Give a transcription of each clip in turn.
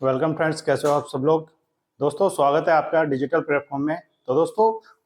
Welcome friends, कैसे हो आप सब लोग। दोस्तों स्वागत है आपका डिजिटल प्लेटफॉर्म में। तो दोस्तों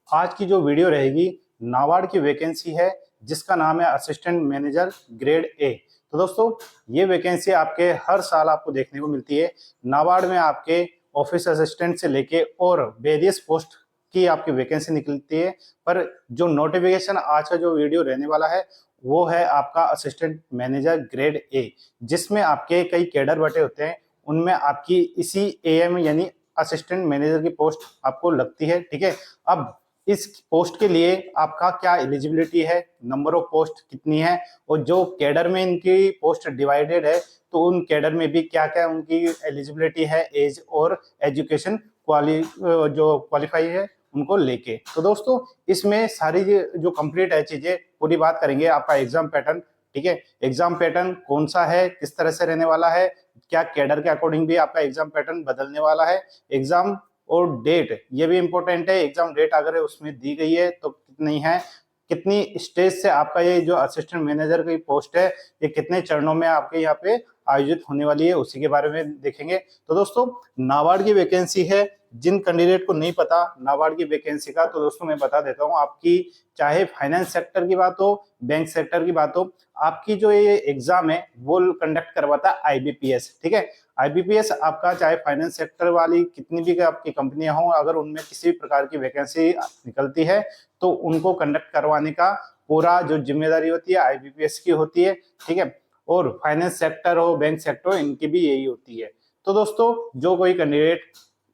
आज की जो वीडियो रहेगी नाबार्ड की वैकेंसी है जिसका नाम है असिस्टेंट मैनेजर ग्रेड ए। तो दोस्तों ये वैकेंसी आपके हर साल आपको देखने को मिलती है। नाबार्ड में आपके ऑफिस असिस्टेंट से लेके और वेरियस पोस्ट की आपकी वैकेंसी निकलती है। पर जो नोटिफिकेशन आज का जो वीडियो रहने वाला है वो है आपका असिस्टेंट मैनेजर ग्रेड ए, जिसमें आपके कई कैडर बटे होते हैं। उनमें आपकी इसी एएम यानी असिस्टेंट मैनेजर की पोस्ट आपको लगती है। ठीक है, अब इस पोस्ट के लिए आपका क्या एलिजिबिलिटी है, नंबर ऑफ पोस्ट कितनी है, और जो कैडर में इनकी पोस्ट डिवाइडेड है तो उन कैडर में भी क्या क्या उनकी एलिजिबिलिटी है, एज और एजुकेशन जो क्वालिफाई है उनको लेके। तो दोस्तों इसमें सारी जो कंप्लीट है चीजें पूरी बात करेंगे। आपका एग्जाम पैटर्न, ठीक है, एग्जाम पैटर्न कौन सा है, किस तरह से रहने वाला है, क्या कैडर के अकॉर्डिंग भी आपका एग्जाम पैटर्न बदलने वाला है, एग्जाम और डेट ये भी इंपॉर्टेंट है। एग्जाम डेट अगर उसमें दी गई है तो कितनी है, कितनी स्टेज से आपका ये जो असिस्टेंट मैनेजर की पोस्ट है ये कितने चरणों में आपके यहाँ पे आयोजित होने वाली है, उसी के बारे में देखेंगे। तो दोस्तों नाबार्ड की वैकेंसी है, जिन कैंडिडेट को नहीं पता नाबार्ड की वैकेंसी का तो दोस्तों मैं बता देता हूँ। आपकी चाहे फाइनेंस सेक्टर की बात हो, बैंक सेक्टर की बात हो, आपकी जो ये एग्जाम है वो कंडक्ट करवाता है आईबीपीएस। ठीक है, आईबीपीएस आपका चाहे फाइनेंस सेक्टर वाली कितनी भी आपकी कंपनियां हो, अगर उनमें किसी भी प्रकार की वैकेंसी निकलती है तो उनको कंडक्ट करवाने का पूरा जो जिम्मेदारी होती है आईबीपीएस की होती है। ठीक है, और फाइनेंस सेक्टर हो, बैंक सेक्टर हो, इनकी भी यही होती है। तो दोस्तों जो कोई कैंडिडेट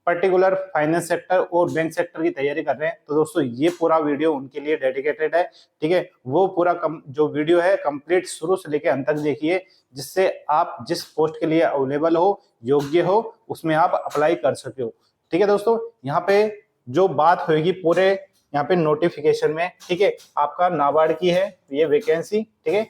पर्टिकुलर फाइनेंस सेक्टर और बैंक सेक्टर की तैयारी कर रहे हैं तो दोस्तों ये पूरा वीडियो उनके लिए डेडिकेटेड है। ठीक है, वो पूरा जो वीडियो है कंप्लीट शुरू से लेकर अंत तक देखिए, जिससे आप जिस पोस्ट के लिए अवेलेबल हो, योग्य हो, उसमें आप अप्लाई कर सके हो। ठीक है दोस्तों, यहाँ पे जो बात होगी पूरे यहाँ पे नोटिफिकेशन में, ठीक है, आपका नाबार्ड की है ये वैकेंसी। ठीक है,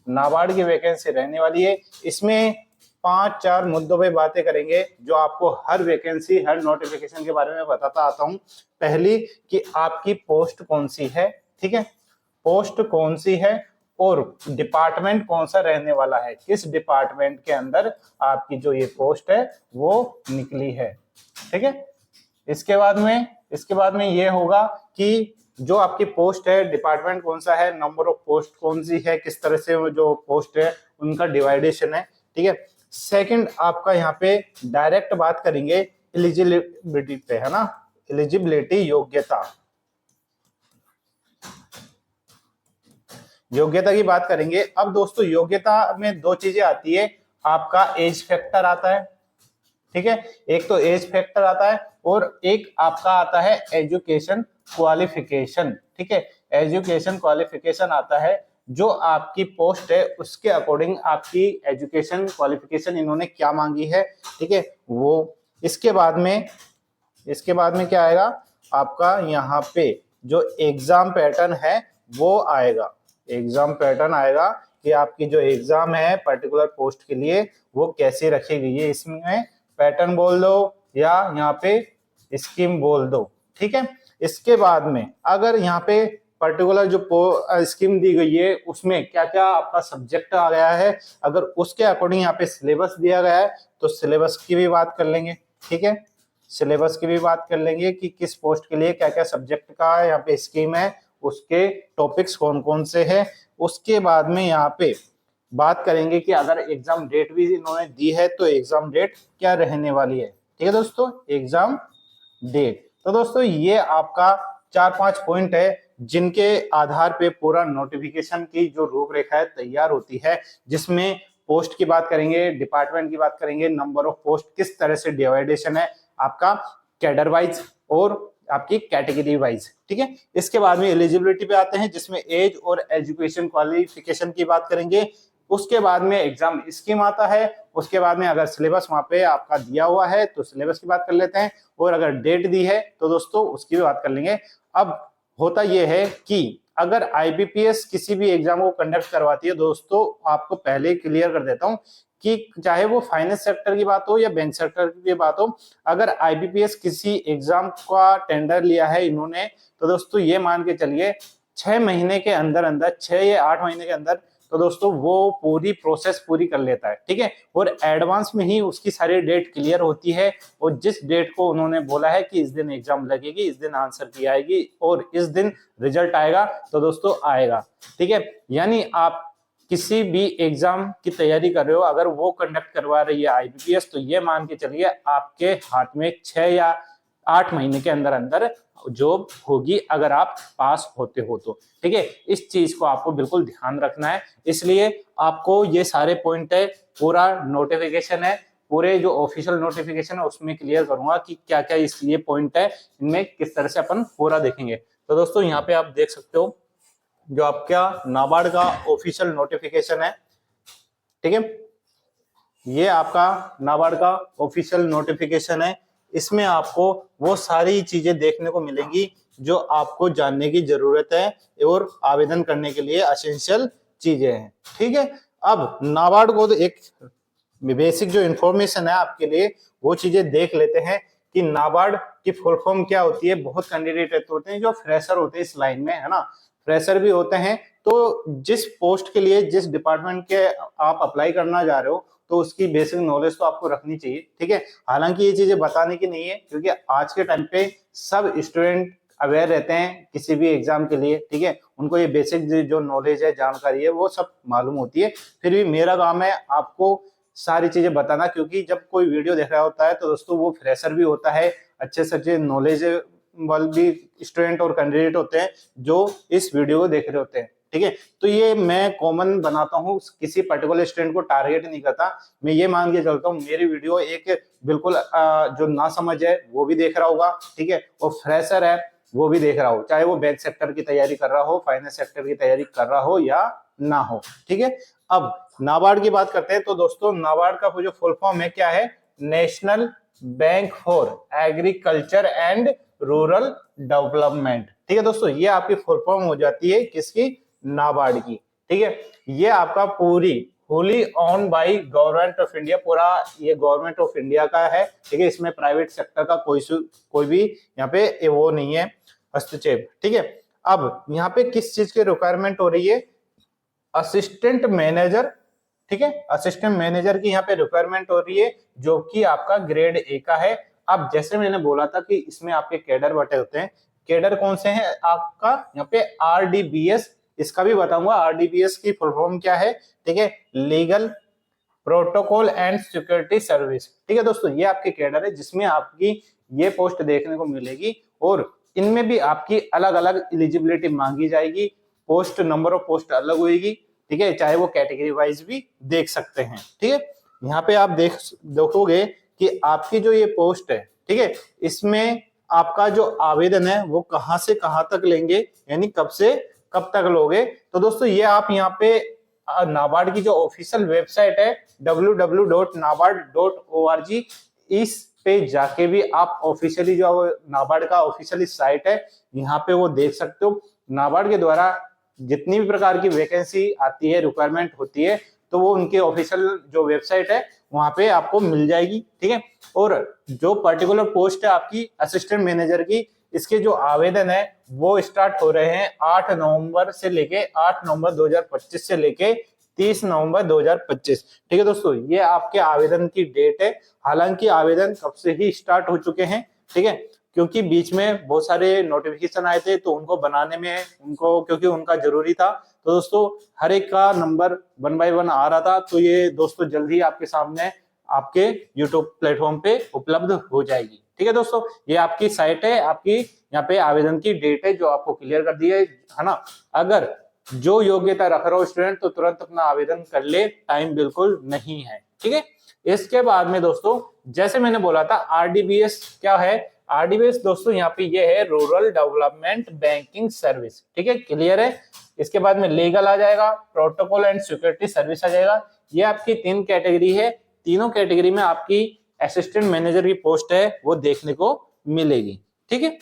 नाबार्ड की वैकेंसी रहने वाली है। इसमें 5-4 मुद्दों पे बातें करेंगे जो आपको हर वैकेंसी हर नोटिफिकेशन के बारे में बताता आता हूं। पहली कि आपकी पोस्ट कौन सी है, ठीक है, पोस्ट कौन सी है और डिपार्टमेंट कौन सा रहने वाला है, किस डिपार्टमेंट के अंदर आपकी जो ये पोस्ट है वो निकली है। ठीक है, इसके बाद में ये होगा कि जो आपकी पोस्ट है डिपार्टमेंट कौन सा है, नंबर ऑफ पोस्ट कौन सी है, किस तरह से जो पोस्ट है उनका डिवाइडेशन है। ठीक है, सेकंड आपका यहाँ पे डायरेक्ट बात करेंगे एलिजिबिलिटी पे, है ना, एलिजिबिलिटी योग्यता की बात करेंगे। अब दोस्तों योग्यता में दो चीजें आती है, आपका एज फैक्टर आता है। ठीक है, एक तो एज फैक्टर आता है और एक आपका आता है एजुकेशन क्वालिफिकेशन। ठीक है, एजुकेशन क्वालिफिकेशन आता है, जो आपकी पोस्ट है उसके अकॉर्डिंग आपकी एजुकेशन क्वालिफिकेशन इन्होंने क्या मांगी है। ठीक है, वो इसके बाद में क्या आएगा, आपका यहाँ पे जो एग्जाम पैटर्न है वो आएगा। एग्जाम पैटर्न आएगा कि आपकी जो एग्जाम है पर्टिकुलर पोस्ट के लिए वो कैसे रखी गई है, इसमें पैटर्न बोल दो या यहाँ पे स्कीम बोल दो। ठीक है, इसके बाद में अगर यहाँ पे पर्टिकुलर जो स्कीम दी गई है उसमें क्या क्या आपका सब्जेक्ट आ गया है, अगर उसके अकॉर्डिंग यहाँ पे सिलेबस दिया गया है तो सिलेबस की भी बात कर लेंगे। ठीक है, सिलेबस की भी बात कर लेंगे कि किस पोस्ट के लिए क्या क्या सब्जेक्ट का यहाँ पे स्कीम है, उसके टॉपिक्स कौन कौन से हैं। उसके बाद में यहाँ पे बात करेंगे कि अगर एग्जाम डेट भी इन्होंने दी है तो एग्जाम डेट क्या रहने वाली है। ठीक है दोस्तों, एग्जाम डेट। तो दोस्तों ये आपका 4-5 पॉइंट है जिनके आधार पे पूरा नोटिफिकेशन की जो रूपरेखा है तैयार होती है, जिसमें पोस्ट की बात करेंगे, डिपार्टमेंट की बात करेंगे, नंबर ऑफ पोस्ट किस तरह से डिवाइडेशन है आपका कैडर वाइज और आपकी कैटेगरी वाइज। ठीक है, इसके बाद में एलिजिबिलिटी पे आते हैं जिसमें एज और एजुकेशन क्वालिफिकेशन की बात करेंगे। उसके बाद में एग्जाम स्कीम आता है। उसके बाद में अगर सिलेबस वहां पे आपका दिया हुआ है तो सिलेबस की बात कर लेते हैं, और अगर डेट दी है तो दोस्तों उसकी भी बात कर लेंगे। अब होता यह है कि अगर आईबीपीएस किसी भी एग्जाम को कंडक्ट करवाती है दोस्तों, आपको पहले क्लियर कर देता हूं कि चाहे वो फाइनेंस सेक्टर की बात हो या बैंक सेक्टर की बात हो, अगर आईबीपीएस किसी एग्जाम का टेंडर लिया है इन्होंने तो दोस्तों ये मान के चलिए 6 महीने के अंदर अंदर, 6 या 8 महीने के अंदर तो दोस्तों वो पूरी प्रोसेस पूरी कर लेता है, ठीक है। और एडवांस में ही उसकी सारी डेट क्लियर होती है, और जिस डेट को उन्होंने बोला है कि इस दिन एग्जाम लगेगी, इस दिन आंसर की आएगी और इस दिन रिजल्ट आएगा, तो दोस्तों आएगा, ठीक है। यानी आप किसी भी एग्जाम की तैयारी कर रहे हो, अगर वो कंडक्ट करवा रही है आईबीपीएस, तो ये मान के चलिए आपके हाथ में 6 या 8 महीने के अंदर अंदर जॉब होगी, अगर आप पास होते हो तो, ठीक है। इस चीज को आपको बिल्कुल ध्यान रखना है, इसलिए आपको ये सारे पॉइंट है, पूरा नोटिफिकेशन है, पूरे जो ऑफिशियल नोटिफिकेशन है उसमें क्लियर करूंगा कि क्या क्या इस ये पॉइंट है, इनमें किस तरह से अपन पूरा देखेंगे। तो दोस्तों यहाँ पे आप देख सकते हो जो आपका नाबार्ड का ऑफिशियल नोटिफिकेशन है, ठीक है, ये आपका नाबार्ड का ऑफिशियल नोटिफिकेशन है। इसमें आपको वो सारी चीजें देखने को मिलेंगी जो आपको जानने की जरूरत है और आवेदन करने के लिए एसेंशियल चीजें हैं, ठीक है। अब नाबार्ड को तो एक बेसिक जो इंफॉर्मेशन है आपके लिए वो चीजें देख लेते हैं कि नाबार्ड की फुल फॉर्म क्या होती है। बहुत कैंडिडेट होते हैं जो फ्रेशर होते हैं इस लाइन में, है ना, फ्रेशर भी होते हैं, तो जिस पोस्ट के लिए जिस डिपार्टमेंट के आप अप्लाई करना जा रहे हो तो उसकी बेसिक नॉलेज तो आपको रखनी चाहिए, ठीक है। हालांकि ये चीजें बताने की नहीं है, क्योंकि आज के टाइम पे सब स्टूडेंट अवेयर रहते हैं किसी भी एग्जाम के लिए, ठीक है। उनको ये बेसिक जो नॉलेज है, जानकारी है, वो सब मालूम होती है। फिर भी मेरा काम है आपको सारी चीजें बताना, क्योंकि जब कोई वीडियो देख रहा होता है तो दोस्तों वो फ्रेशर भी होता है, अच्छे से अच्छे नॉलेज वाले भी स्टूडेंट और कैंडिडेट होते हैं जो इस वीडियो को देख रहे होते हैं, ठीक है। तो ये मैं कॉमन बनाता हूँ, किसी पर्टिकुलर स्टूडेंट को टारगेट नहीं करता। मैं ये मान के चलता हूँ मेरी वीडियो एक बिल्कुल जो ना समझ है वो भी देख रहा होगा, ठीक है, और फ्रेशर है वो भी देख रहा हो, चाहे वो बैंक सेक्टर की तैयारी कर रहा हो, फाइनेंस सेक्टर की तैयारी कर रहा हो या ना हो, ठीक है। अब नाबार्ड की बात करते हैं, तो दोस्तों नाबार्ड का जो फुल फॉर्म है क्या है, national bank for agriculture and rural development, ठीक है दोस्तों। ये आपकी फुल फॉर्म हो जाती है किसकी, नाबार्ड की, ठीक है। ये आपका पूरी wholly owned by government of India, पूरा ये गवर्नमेंट ऑफ इंडिया का है, ठीक है। इसमें प्राइवेट सेक्टर का कोई भी यहाँ पे वो नहीं है हस्तक्षेप, ठीक है। अब यहाँ पे किस चीज की रिक्वायरमेंट हो रही है, असिस्टेंट मैनेजर, ठीक है, असिस्टेंट मैनेजर की यहाँ पे रिक्वायरमेंट हो रही है, जो कि आपका ग्रेड ए का है। अब जैसे मैंने बोला था कि इसमें आपके कैडर बटे होते हैं, कैडर कौन से हैं आपका, यहाँ पे आरडीबीएस, इसका भी बताऊंगा आरडीबीएस की फुल फॉर्म क्या है, ठीक है, legal protocol and security service, ठीक है दोस्तों। ये आपके कैडर है जिसमें आपकी ये पोस्ट देखने को मिलेगी, और इनमें भी आपकी अलग अलग एलिजिबिलिटी मांगी जाएगी, पोस्ट नंबर ऑफ पोस्ट अलग होगी, ठीक है, चाहे वो कैटेगरी वाइज भी देख सकते हैं, ठीक है। यहाँ पे आप देखोगे कि आपकी जो ये पोस्ट है, ठीक है, इसमें आपका जो आवेदन है वो कहां से कहां तक लेंगे, यानी कब से कब तक लोगे। तो दोस्तों ये आप यहाँ पे नाबार्ड की जो ऑफिशियल वेबसाइट है www.nabard.org, इस पे जाके भी आप ऑफिशियली जो नाबार्ड का ऑफिशियली साइट है यहाँ पे वो देख सकते हो। नाबार्ड के द्वारा जितनी भी प्रकार की वैकेंसी आती है, रिक्वायरमेंट होती है, तो वो उनके ऑफिशियल जो वेबसाइट है वहां पे आपको मिल जाएगी, ठीक है। और जो पर्टिकुलर पोस्ट है आपकी असिस्टेंट मैनेजर की, इसके जो आवेदन है वो स्टार्ट हो रहे हैं 8 नवंबर से लेके 8 नवंबर 2025 से लेके 30 नवंबर 2025, ठीक है दोस्तों। ये आपके आवेदन की डेट है। हालांकि आवेदन कब से ही स्टार्ट हो चुके हैं, ठीक है, क्योंकि बीच में बहुत सारे नोटिफिकेशन आए थे, तो उनको बनाने में उनको, क्योंकि उनका जरूरी था, तो दोस्तों हर एक का नंबर 1 बाय 1 आ रहा था। तो ये दोस्तों जल्द ही आपके सामने आपके यूट्यूब प्लेटफॉर्म पे उपलब्ध हो जाएगी, ठीक है दोस्तों। ये आपकी साइट है, आपकी यहाँ पे आवेदन की डेट है जो आपको क्लियर कर दी है ना। अगर जो योग्यता रख रहा हो स्टूडेंट तो तुरंत अपना आवेदन कर ले, टाइम बिल्कुल नहीं है, ठीक है। इसके बाद में दोस्तों जैसे मैंने बोला था आरडीबीएस क्या है, आरडीबीएस दोस्तों यहाँ पे ये है रूरल डेवलपमेंट बैंकिंग सर्विस, ठीक है, क्लियर है। इसके बाद में लीगल आ जाएगा, प्रोटोकॉल एंड सिक्योरिटी सर्विस आ जाएगा। ये आपकी 3 कैटेगरी है, तीनों कैटेगरी में आपकी असिस्टेंट मैनेजर की पोस्ट है वो देखने को मिलेगी, ठीक है।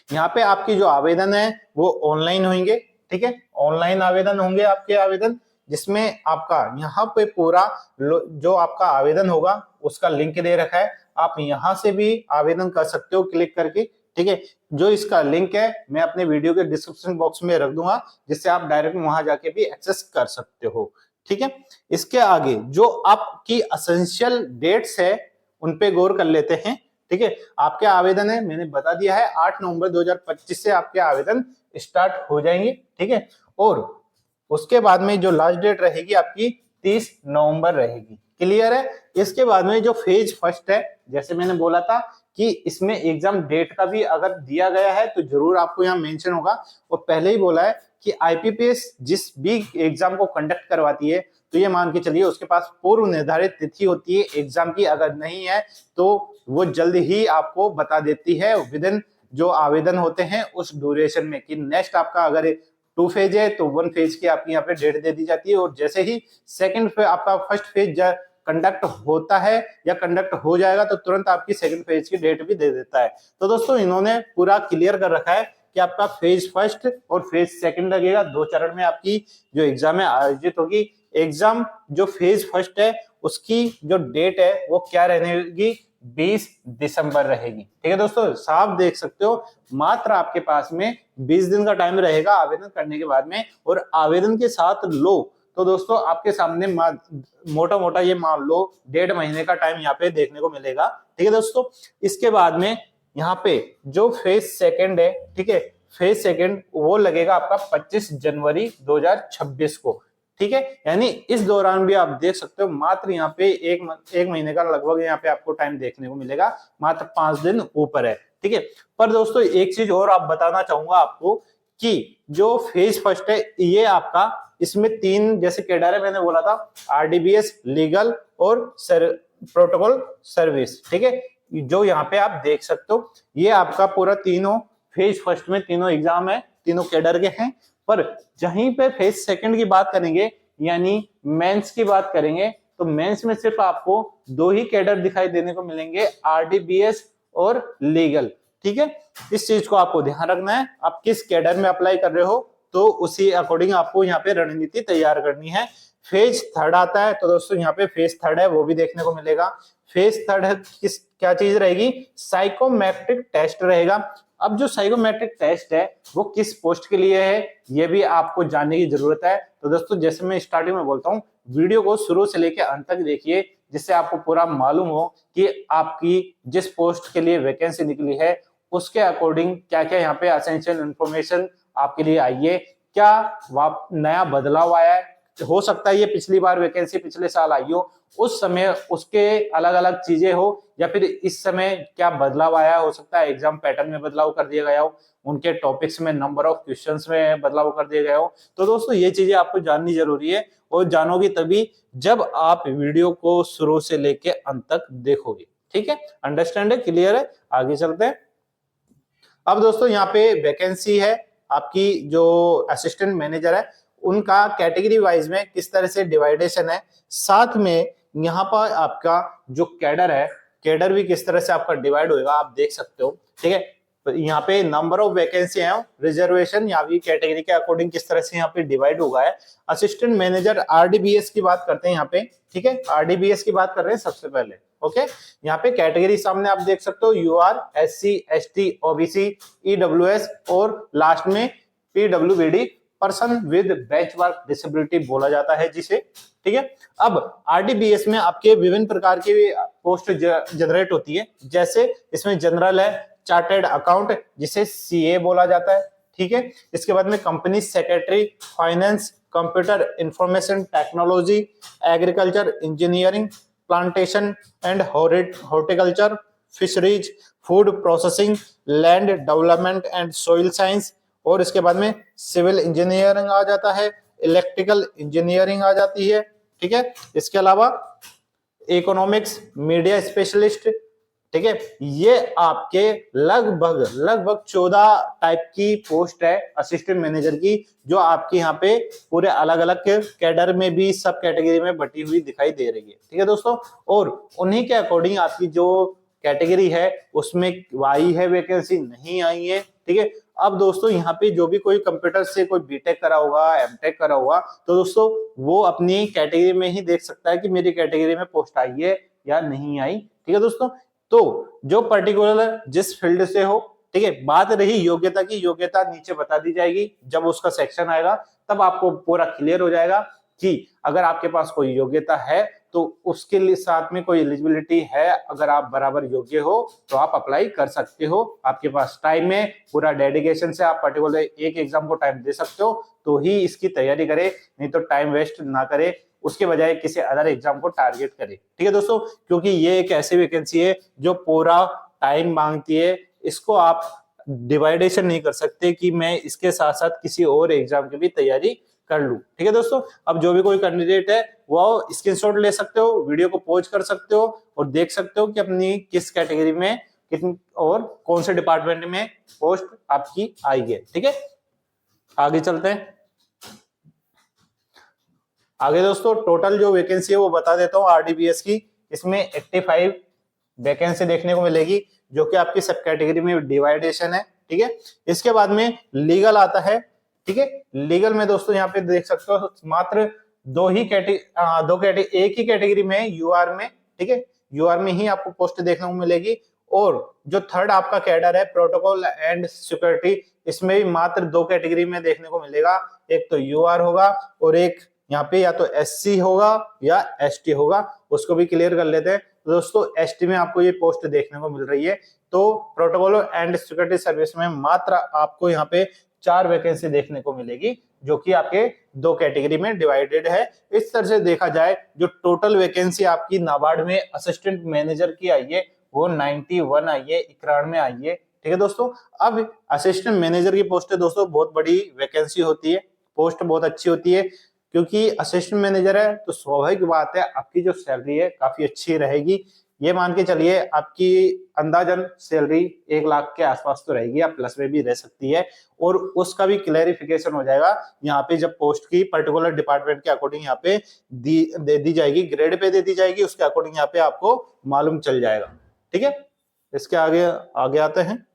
यहाँ पे आपकी जो आवेदन है वो ऑनलाइन होंगे, ठीक है, ऑनलाइन आवेदन होंगे आपके आवेदन, जिसमें आपका यहाँ पे पूरा जो आपका आवेदन होगा उसका लिंक दे रखा है, आप यहाँ से भी आवेदन कर सकते हो क्लिक करके, ठीक है। जो इसका लिंक है मैं अपने वीडियो के डिस्क्रिप्शन बॉक्स में रख दूंगा, जिससे आप डायरेक्ट वहां जाके भी एक्सेस कर सकते हो, ठीक है। इसके आगे जो आपकी असेंशियल डेट्स है उन पे गौर कर लेते हैं, ठीक है। आपके आवेदन है मैंने बता दिया है 8 नवंबर 2025 से आपके आवेदन स्टार्ट हो जाएंगे, ठीक है। और उसके बाद में जो लास्ट डेट रहेगी आपकी 30 नवंबर रहेगी, क्लियर है। इसके बाद में जो फेज फर्स्ट है, जैसे मैंने बोला था कि इसमें एग्जाम डेट का भी अगर दिया गया है तो जरूर आपको यहाँ मेंशन होगा। और पहले ही बोला है कि आईपीपीएस जिस भी एग्जाम को कंडक्ट करवाती है तो ये मान के चलिए उसके पास पूर्व निर्धारित तिथि होती है एग्जाम की, अगर नहीं है तो वो जल्द ही आपको बता देती है विद इन जो आवेदन होते हैं उस ड्यूरेशन में, कि नेक्स्ट आपका अगर 2 फेज है तो 1 फेज की आपकी यहाँ पे डेट दे दी जाती है। और जैसे ही सेकंड फेज आपका फर्स्ट फेज कंडक्ट होता है या कंडक्ट हो जाएगा तो तुरंत आपकी सेकंड फेज की डेट भी दे देता है। तो दोस्तों इन्होंने पूरा क्लियर कर रखा है कि आपका फेज फर्स्ट और फेज सेकंड लगेगा, 2 चरण में आपकी जो एग्जाम है आयोजित होगी। एग्जाम जो फेज फर्स्ट है उसकी जो डेट है वो क्या रहेगी, 20 दिसंबर रहेगी, ठीक है दोस्तों। साफ देख सकते हो मात्र आपके पास में 20 दिन का टाइम रहेगा आवेदन करने के बाद में। और आवेदन के साथ लो तो दोस्तों आपके सामने मोटा मोटा ये मान लो 1.5 महीने का टाइम यहाँ पे देखने को मिलेगा, ठीक है दोस्तों। इसके बाद में यहाँ पे जो फेज सेकंड है, ठीक है, फेज सेकंड वो लगेगा आपका 25 जनवरी 2026 को, ठीक है। यानी इस दौरान भी आप देख सकते हो मात्र यहाँ पे एक महीने का लगभग यहाँ पे आपको टाइम देखने को मिलेगा, मात्र 5 दिन ऊपर है, ठीक है। पर दोस्तों एक चीज और आप बताना चाहूंगा आपको कि जो फेज फर्स्ट है ये आपका इसमें 3 जैसे कैडर है, मैंने बोला था आरडीबीएस, लीगल और प्रोटोकॉल सर्विस, ठीक है। जो यहाँ पे आप देख सकते हो ये आपका पूरा तीनों फेज फर्स्ट में तीनों एग्जाम है, तीनों कैडर के हैं। पर जहीं पे फेज सेकंड की बात करेंगे यानी मेंस की बात करेंगे तो मेंस में सिर्फ आपको 2 ही कैडर दिखाई देने को मिलेंगे, आरडीबीएस और लीगल, ठीक है। इस चीज को आपको ध्यान रखना है, आप किस कैडर में अप्लाई कर रहे हो तो उसी अकॉर्डिंग आपको यहाँ पे रणनीति तैयार करनी है। फेज थर्ड आता है तो दोस्तों यहाँ पे फेज थर्ड है वो भी देखने को मिलेगा। फेज थर्ड किस क्या चीज रहेगी, साइकोमेट्रिक टेस्ट रहेगा। अब जो साइकोमेट्रिक टेस्ट है वो किस पोस्ट के लिए है ये भी आपको जानने की जरूरत है। तो दोस्तों जैसे मैं स्टार्टिंग में बोलता हूँ वीडियो को शुरू से लेकर अंत तक देखिए, जिससे आपको पूरा मालूम हो कि आपकी जिस पोस्ट के लिए वैकेंसी निकली है उसके अकॉर्डिंग क्या क्या यहाँ पे एसेंशियल इंफॉर्मेशन आपके लिए आई है, क्या नया बदलाव आया है। हो सकता है ये पिछली बार वैकेंसी पिछले साल आई हो उस समय उसके अलग अलग चीजें हो, या फिर इस समय क्या बदलाव आया हो सकता है एग्जाम पैटर्न में बदलाव कर दिया गया हो, उनके टॉपिक्स में नंबर ऑफ क्वेश्चंस में बदलाव कर दिया गया हो। तो दोस्तों ये चीजें आपको जाननी जरूरी है और जानोगे तभी जब आप वीडियो को शुरू से लेके अंत तक देखोगे, ठीक है। अंडरस्टैंड है, क्लियर है, आगे चलते हैं। अब दोस्तों यहाँ पे वैकेंसी है आपकी जो असिस्टेंट मैनेजर है उनका कैटेगरी वाइज में किस तरह से डिवाइडेशन है, साथ में यहाँ पर आपका जो कैडर है कैडर भी किस तरह से आपका डिवाइड होगा आप देख सकते हो, ठीक है। यहाँ पे नंबर ऑफ वैकेंसी है, रिजर्वेशन यहाँ भी कैटेगरी के अकॉर्डिंग किस तरह से यहाँ पे डिवाइड होगा है। असिस्टेंट मैनेजर आरडीबीएस की बात करते हैं यहाँ पे, ठीक है, आरडीबीएस की बात कर रहे हैं सबसे पहले, ओके। यहाँ पे कैटेगरी सामने आप देख सकते हो UR, SC, ST, OBC, EWS और लास्ट में PWBD, person with benchmark disability बोला जाता है जिसे, ठीक है। अब आरडीबीएस में आपके विभिन्न प्रकार की पोस्ट जनरेट होती है, जैसे इसमें जनरल है, चार्टेड अकाउंट जिसे सीए बोला जाता है, ठीक है। इसके बाद में company secretary, finance, computer information technology, agriculture engineering, plantation and horticulture, fisheries, food processing, land development and soil science, और इसके बाद में सिविल इंजीनियरिंग आ जाता है, इलेक्ट्रिकल इंजीनियरिंग आ जाती है, ठीक है। इसके अलावा इकोनॉमिक्स, मीडिया स्पेशलिस्ट, ठीक है। ये आपके लगभग 14 टाइप की पोस्ट है असिस्टेंट मैनेजर की, जो आपकी यहाँ पे पूरे अलग अलग कैडर में भी सब कैटेगरी में बटी हुई दिखाई दे रही है, ठीक है दोस्तों। और उन्हीं के अकॉर्डिंग आपकी जो कैटेगरी है उसमें आई है वैकेंसी, नहीं आई है, ठीक है। अब दोस्तों यहाँ पे जो भी कोई कंप्यूटर से कोई बीटेक करा होगा, एमटेक करा होगा, तो दोस्तों वो अपनी कैटेगरी में ही देख सकता है कि मेरी कैटेगरी में पोस्ट आई है या नहीं आई, ठीक है दोस्तों। तो जो पर्टिकुलर जिस फील्ड से हो ठीक है। बात रही योग्यता की, योग्यता नीचे बता दी जाएगी, जब उसका सेक्शन आएगा तब आपको पूरा क्लियर हो जाएगा कि अगर आपके पास कोई योग्यता है तो उसके लिए साथ में कोई एलिजिबिलिटी है, अगर आप बराबर योग्य हो तो आप अप्लाई कर सकते हो। आपके पास टाइम है, पूरा डेडिकेशन से आप पर्टिकुलर एक एग्जाम को टाइम दे सकते हो तो ही इसकी तैयारी करें, नहीं तो टाइम वेस्ट ना करें, उसके बजाय किसी अदर एग्जाम को टारगेट करें। ठीक है दोस्तों, क्योंकि ये एक ऐसी वैकेंसी है जो पूरा टाइम मांगती है, इसको आप डिवाइडेशन नहीं कर सकते कि मैं इसके साथ साथ किसी और एग्जाम की भी तैयारी कर लूं। ठीक है दोस्तों, अब जो भी कोई कैंडिडेट है वो स्क्रीनशॉट ले सकते हो, वीडियो को पॉज कर सकते हो और देख सकते हो कि अपनी किस कैटेगरी में कितनी और कौन से डिपार्टमेंट में पोस्ट आपकी आई है। ठीक है, आगे चलते हैं। आगे दोस्तों टोटल जो वैकेंसी है वो बता देता हूँ आरडीबीएस की। इसमें 85 वैकेंसी देखने को मिलेगी जो कि आपकी सब कैटेगरी में डिवाइडेशन है। ठीक है, इसके बाद में लीगल आता है। ठीक है, लीगल में दोस्तों यहाँ पे देख सकते हो मात्र एक ही कैटेगरी में यूआर में, ठीक है, यूआर में ही आपको पोस्ट देखने को मिलेगी। और जो थर्ड आपका कैडर है प्रोटोकॉल एंड सिक्योरिटी, इसमें भी मात्र 2 कैटेगरी में देखने को मिलेगा, एक तो यूआर होगा और एक यहाँ पे या तो एससी होगा या एसटी होगा, उसको भी क्लियर कर लेते हैं। तो दोस्तों एसटी में आपको ये पोस्ट देखने को मिल रही है, तो प्रोटोकॉल एंड सिक्योरिटी सर्विस में मात्र आपको यहाँ पे 4 वैकेंसी देखने को मिलेगी जो कि आपके 2 कैटेगरी में डिवाइडेड है। इस तरह से देखा जाए जो टोटल वैकेंसी आपकी नाबार्ड में असिस्टेंट मैनेजर की आई है वो 91 आई है, 91 आई है। ठीक है दोस्तों, अब असिस्टेंट मैनेजर की पोस्ट है दोस्तों बहुत बड़ी वैकेंसी होती है, पोस्ट बहुत अच्छी होती है, क्योंकि असिस्टेंट मैनेजर है तो स्वाभाविक बात है आपकी जो सैलरी है काफी अच्छी रहेगी। ये मान के चलिए आपकी अंदाजन सैलरी 1 लाख के आसपास तो रहेगी, आप प्लस में भी रह सकती है। और उसका भी क्लैरिफिकेशन हो जाएगा यहाँ पे जब पोस्ट की पर्टिकुलर डिपार्टमेंट के अकॉर्डिंग यहाँ पे दे दी जाएगी, ग्रेड पे दे दी जाएगी, उसके अकॉर्डिंग यहाँ पे आपको मालूम चल जाएगा। ठीक है, इसके आगे आगे आते हैं।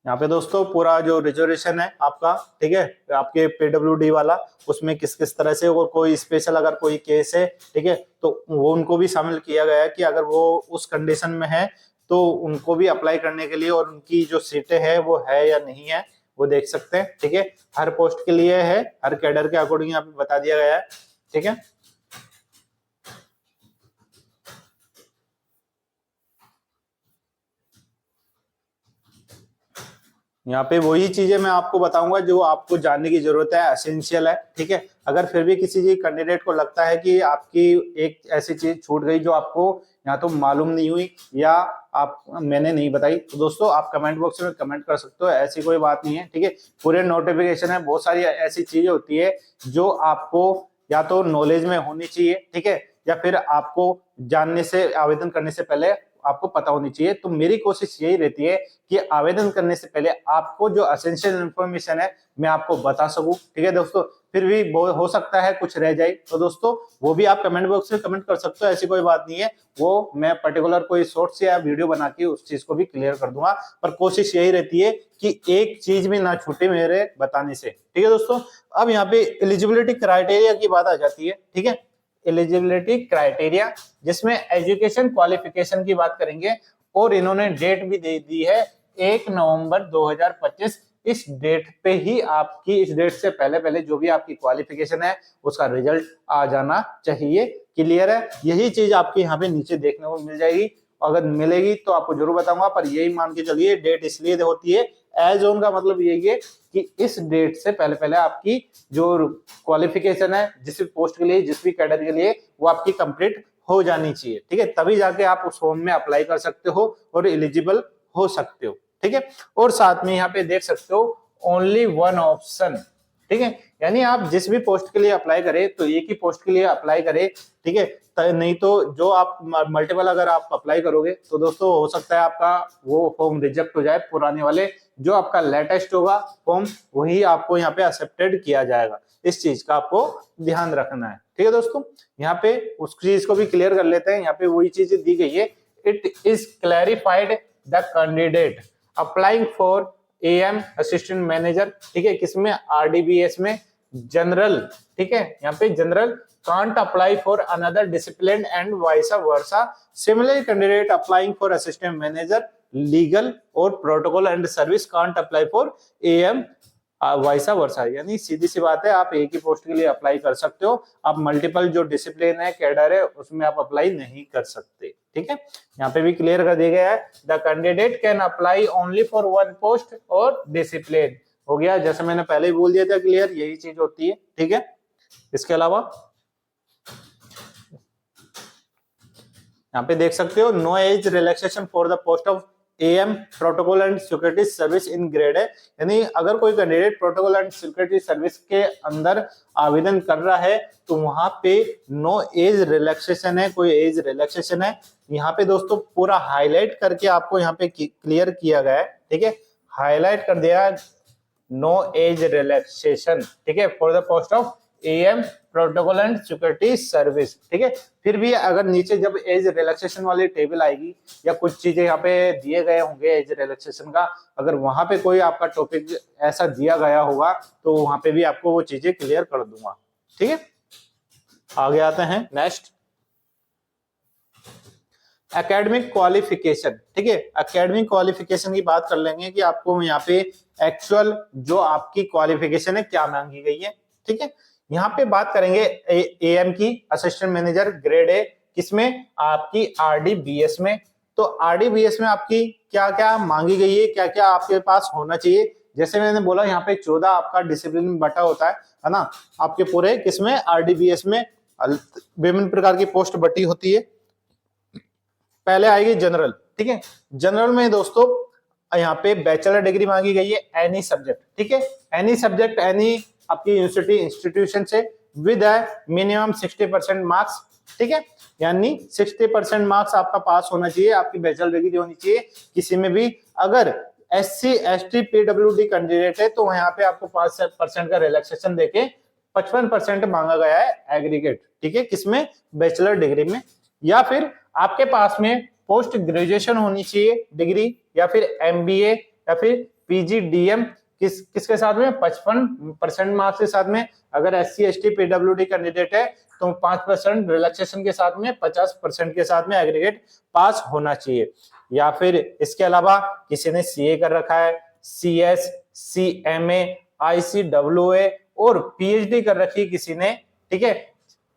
यहाँ पे दोस्तों पूरा जो रिजर्वेशन है आपका, ठीक है, आपके पीडब्ल्यूडी वाला, उसमें किस किस तरह से और कोई स्पेशल अगर कोई केस है, ठीक है, तो वो उनको भी शामिल किया गया है कि अगर वो उस कंडीशन में है तो उनको भी अप्लाई करने के लिए, और उनकी जो सीटें है वो है या नहीं है वो देख सकते हैं। ठीक है, हर पोस्ट के लिए है, हर कैडर के अकॉर्डिंग यहाँ पे बता दिया गया है। ठीक है, यहाँ पे वही चीजें मैं आपको बताऊंगा जो आपको जानने की जरूरत है, एसेंशियल है। ठीक है, अगर फिर भी किसी चीज कैंडिडेट को लगता है कि आपकी एक ऐसी चीज छूट गई जो आपको या तो मालूम नहीं हुई या आप मैंने नहीं बताई, तो दोस्तों आप कमेंट बॉक्स में कमेंट कर सकते हो, ऐसी कोई बात नहीं है। ठीक है, पूरे नोटिफिकेशन है, बहुत सारी ऐसी चीजें होती है जो आपको या तो नॉलेज में होनी चाहिए, ठीक है, या फिर आपको जानने से, आवेदन करने से पहले आपको पता होनी चाहिए। तो मेरी कोशिश यही रहती है कि आवेदन करने से पहले आपको जो एसेंशियल इंफॉर्मेशन है मैं आपको बता सकूं। ठीक है दोस्तों, फिर भी हो सकता है कुछ रह जाए तो दोस्तों वो भी आप कमेंट बॉक्स में कमेंट कर सकते हो, ऐसी कोई बात नहीं है, वो मैं पर्टिकुलर कोई शॉर्ट्स या वीडियो बना के उस चीज को भी क्लियर कर दूंगा। पर कोशिश यही रहती है कि एक चीज भी ना छूटे मेरे बताने से। ठीक है दोस्तों, अब यहाँ पे एलिजिबिलिटी क्राइटेरिया की बात आ जाती है। ठीक है, एलिजिबिलिटी क्राइटेरिया जिसमें एजुकेशन क्वालिफिकेशन की बात करेंगे, और इन्होंने डेट भी दे दी है 1 नवंबर 2025। इस डेट पे ही आपकी, इस डेट से पहले पहले जो भी आपकी क्वालिफिकेशन है उसका रिजल्ट आ जाना चाहिए। क्लियर है, यही चीज आपके यहाँ पे नीचे देखने को मिल जाएगी, अगर मिलेगी तो आपको जरूर बताऊंगा, पर यही मान के चलिए डेट इसलिए होती है, एज ऑन का मतलब यही है कि इस डेट से पहले पहले आपकी जो क्वालिफिकेशन है जिस भी पोस्ट के लिए, जिस भी कैडर के लिए, वो आपकी कंप्लीट हो जानी चाहिए। ठीक है, तभी जाके आप उस फॉर्म में अप्लाई कर सकते हो और एलिजिबल हो सकते हो। ठीक है, और साथ में यहाँ पे देख सकते हो ओनली 1 ऑप्शन। ठीक है, यानी आप जिस भी पोस्ट के लिए अप्लाई करें तो एक ही पोस्ट के लिए अप्लाई करें। ठीक है, नहीं तो जो आप मल्टीपल अगर आप अप्लाई करोगे तो दोस्तों हो सकता है आपका वो फॉर्म रिजेक्ट हो जाए, पुराने वाले, जो आपका लेटेस्ट होगा फॉर्म वही आपको यहाँ पे एक्सेप्टेड किया जाएगा। इस चीज का आपको ध्यान रखना है। ठीक है दोस्तों, यहाँ पे उस चीज को भी क्लियर कर लेते हैं। यहाँ पे वही चीज दी गई है, it is clarified the candidate applying for AM assistant manager, ठीक है, किसमें, आरडीबीएस में, जनरल, ठीक है, यहाँ पे general can't apply for another discipline and vice versa. Similarly, candidate applying for assistant manager, legal or protocol and service can't apply for AM vice versa. यानी सीधी सी बात है, आप एक ही पोस्ट के लिए अप्लाई कर सकते हो, आप मल्टीपल जो डिसिप्लिन है, कैडर है, उसमें आप अप्लाई नहीं कर सकते। ठीक है, यहाँ पे भी क्लियर कर दिया गया है, the candidate can apply only for one post और डिसिप्लिन। हो गया, जैसे मैंने पहले ही बोल दिया था, क्लियर यही चीज होती है। ठीक है, इसके अलावा यहाँ पे देख सकते हो, no age relaxation for the post of AM protocol and security service in grade है। यानी अगर कोई candidate protocol and security service के अंदर आवेदन कर रहा है तो वहां पे नो एज रिलैक्सेशन है, कोई एज रिलैक्सेशन है। यहाँ पे दोस्तों पूरा हाईलाइट करके आपको यहाँ पे क्लियर किया गया है। ठीक है, हाईलाइट कर दिया, नो एज रिलैक्सेशन, ठीक है, for the post of AM protocol and security service. ठीक है, फिर भी अगर नीचे जब एज रिलैक्सेशन वाली टेबल आएगी या कुछ चीजें यहाँ पे दिए गए होंगे एज रिलैक्सेशन का, अगर वहां पे कोई आपका टॉपिक ऐसा दिया गया होगा तो वहां पे भी आपको वो चीजें क्लियर कर दूंगा। ठीक है, आगे आते हैं नेक्स्ट, एकेडमिक क्वालिफिकेशन। ठीक है, एकेडमिक क्वालिफिकेशन की बात कर लेंगे कि आपको यहाँ पे एक्चुअल जो आपकी क्वालिफिकेशन है क्या मांगी गई है। ठीक है, यहाँ पे बात करेंगे एएम की, असिस्टेंट मैनेजर ग्रेड ए, किसमें, आपकी आरडीबीएस में। तो आरडीबीएस में आपकी क्या क्या मांगी गई है, क्या क्या आपके पास होना चाहिए। जैसे मैंने बोला, यहाँ पे 14 आपका डिसिप्लिन में बटा होता है ना, आपके पूरे किसमें, आरडीबीएस में विभिन्न प्रकार की पोस्ट बटी होती है। पहले आएगी जनरल। ठीक है, जनरल में दोस्तों यहाँ पे बैचलर डिग्री मांगी गई है एनी सब्जेक्ट। ठीक है, एनी सब्जेक्ट, एनी आपकी यूनिवर्सिटी इंस्टीट्यूशन से विद मिनिमम 60% मार्क्स। ठीक है, यानी 60% मार्क्स आपका पास होना चाहिए, आपकी बैचलर डिग्री होनी चाहिए किसी में भी। अगर SC ST PWD कैंडिडेट है तो यहाँ पे आपको 5% का रिलैक्सेशन देके 55% मांगा गया है एग्रीगेट। ठीक है, किसमें, बैचलर डिग्री में। या फिर आपके पास में पोस्ट ग्रेजुएशन होनी चाहिए डिग्री, या फिर MBA या फिर PGDM किसके साथ में, 55% मार्क्स के साथ में। अगर SC ST PWD कैंडिडेट है तो 5% रिलैक्सेशन के साथ में 50% के साथ में एग्रीगेट पास होना चाहिए। या फिर इसके अलावा किसी ने CA कर रखा है, CS, CMA, ICWA और PhD कर रखी है किसी ने। ठीक है,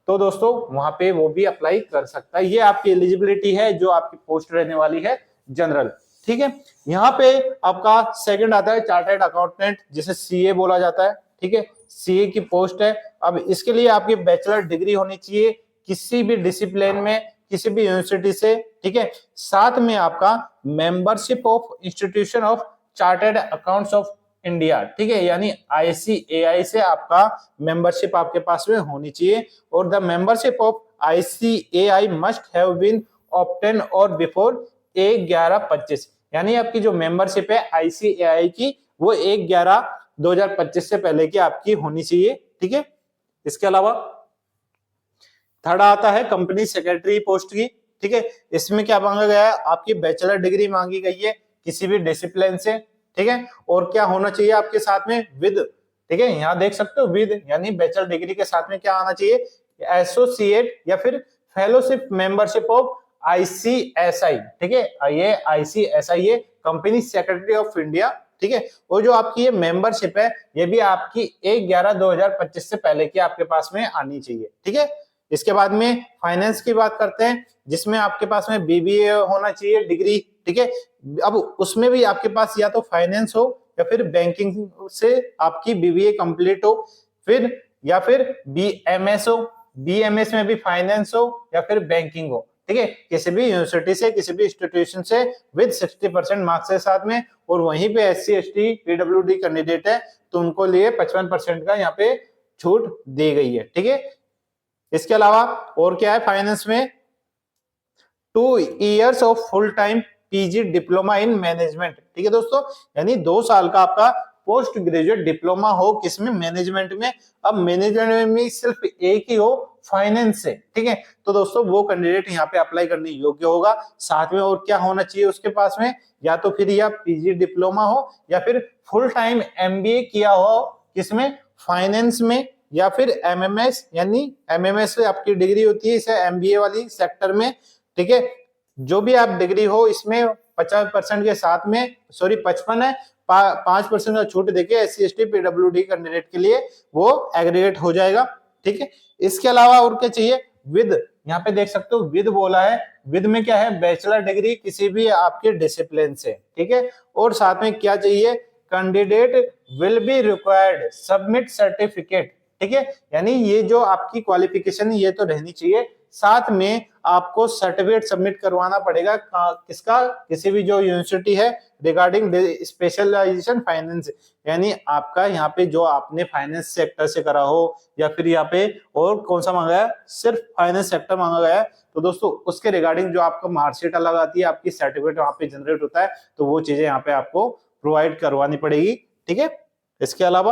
तो दोस्तों वहां पे वो भी अप्लाई कर सकता है। ये आपकी एलिजिबिलिटी है जो आपकी पोस्ट रहने वाली है जनरल। ठीक है, यहाँ पे आपका सेकंड आता है चार्टर्ड अकाउंटेंट, जिसे CA बोला जाता है। ठीक है, CA की पोस्ट है। अब इसके लिए आपकी बैचलर डिग्री होनी चाहिए किसी भी डिसिप्लिन में, किसी भी यूनिवर्सिटी से। ठीक है, साथ में आपका membership of institution of chartered accounts of India. ठीक है, यानी ICAI से आपका मेंबरशिप आपके पास में होनी चाहिए। और the membership of ICAI must have been obtain or before 1/11/25। यानी आपकी जो मेंबरशिप है ICAI की, वो 1/11/2025 से पहले की आपकी होनी चाहिए। ठीक है, इसके अलावा थर्ड आता है कंपनी सेक्रेटरी पोस्ट की। ठीक है, इसमें क्या मांगा गया है, आपकी बैचलर डिग्री मांगी गई है किसी भी डिसिप्लिन से। ठीक है, और क्या होना चाहिए आपके साथ में, विद। ठीक है, यहाँ देख सकते हो विद, यानी बैचलर डिग्री के साथ में क्या आना चाहिए, एसोसिएट या फिर फेलोशिप मेंबरशिप ऑफ ICSI। ठीक है, ये ICSI ये कंपनी सेक्रेटरी ऑफ इंडिया। ठीक है, और जो आपकी ये मेंबरशिप है ये भी आपकी 1/11/2025 से पहले की आपके पास में आनी चाहिए। ठीक है, इसके बाद में फाइनेंस की बात करते हैं, जिसमें आपके पास में BBA होना चाहिए डिग्री। ठीक है, अब उसमें भी आपके पास या तो फाइनेंस हो या फिर बैंकिंग से आपकी BBA कंप्लीट हो, फिर या फिर BMS हो, BMS में भी फाइनेंस हो या फिर बैंकिंग हो। ठीक है, किसी भी यूनिवर्सिटी से, किसी भी इंस्टीट्यूशन से विद 60% मार्क्स के साथ में। और वहीं पे SC ST PWD कैंडिडेट है तो उनको लिए 55% का यहाँ पे छूट दी गई है। ठीक है, इसके अलावा और क्या है फाइनेंस में, 2 years of full time PG diploma in management. ठीक है दोस्तों, यानी 2 साल का आपका पोस्ट ग्रेजुएट डिप्लोमा हो किसमें, मैनेजमेंट में। अब मैनेजमेंट में सिर्फ एक ही हो, फाइनेंस से। ठीक है, तो दोस्तों वो कैंडिडेट यहाँ पे अप्लाई करने योग्य होगा। साथ में और क्या होना चाहिए उसके पास में, या तो फिर या PG डिप्लोमा हो या फिर फुल टाइम MBA किया हो किसमें, फाइनेंस में या फिर एमएमएस, यानी एमएमएस से आपकी डिग्री होती है, इसे एमबीए वाली सेक्टर में, ठीक है। जो भी आप डिग्री हो इसमें 50% के साथ में, सॉरी 55 है, 5% का छूट देके SC ST PWD कैंडिडेट के लिए वो एग्रीगेट हो जाएगा, ठीक है। इसके अलावा और क्या चाहिए, विद, यहाँ पे देख सकते हो विद बोला है, विद में क्या है, बैचलर डिग्री किसी भी आपके डिसिप्लिन से, ठीक है। और साथ में क्या चाहिए, candidate will be required submit certificate, ठीक है। यानी ये जो आपकी क्वालिफिकेशन है ये तो रहनी चाहिए, साथ में आपको सर्टिफिकेट सबमिट करवाना पड़ेगा किसका, किसी भी जो यूनिवर्सिटी है रिगार्डिंग स्पेशलाइजेशन फाइनेंस, यानी आपका यहाँ पे जो आपने फाइनेंस सेक्टर से करा हो, या फिर यहाँ पे और कौन सा मांगा है, सिर्फ फाइनेंस सेक्टर मांगा गया है, तो दोस्तों उसके रिगार्डिंग जो आपका मार्कशीट अलग आती है, आपकी सर्टिफिकेट वहां पे जनरेट होता है, तो वो चीजें यहाँ पे आपको प्रोवाइड करवानी पड़ेगी, ठीक है। इसके अलावा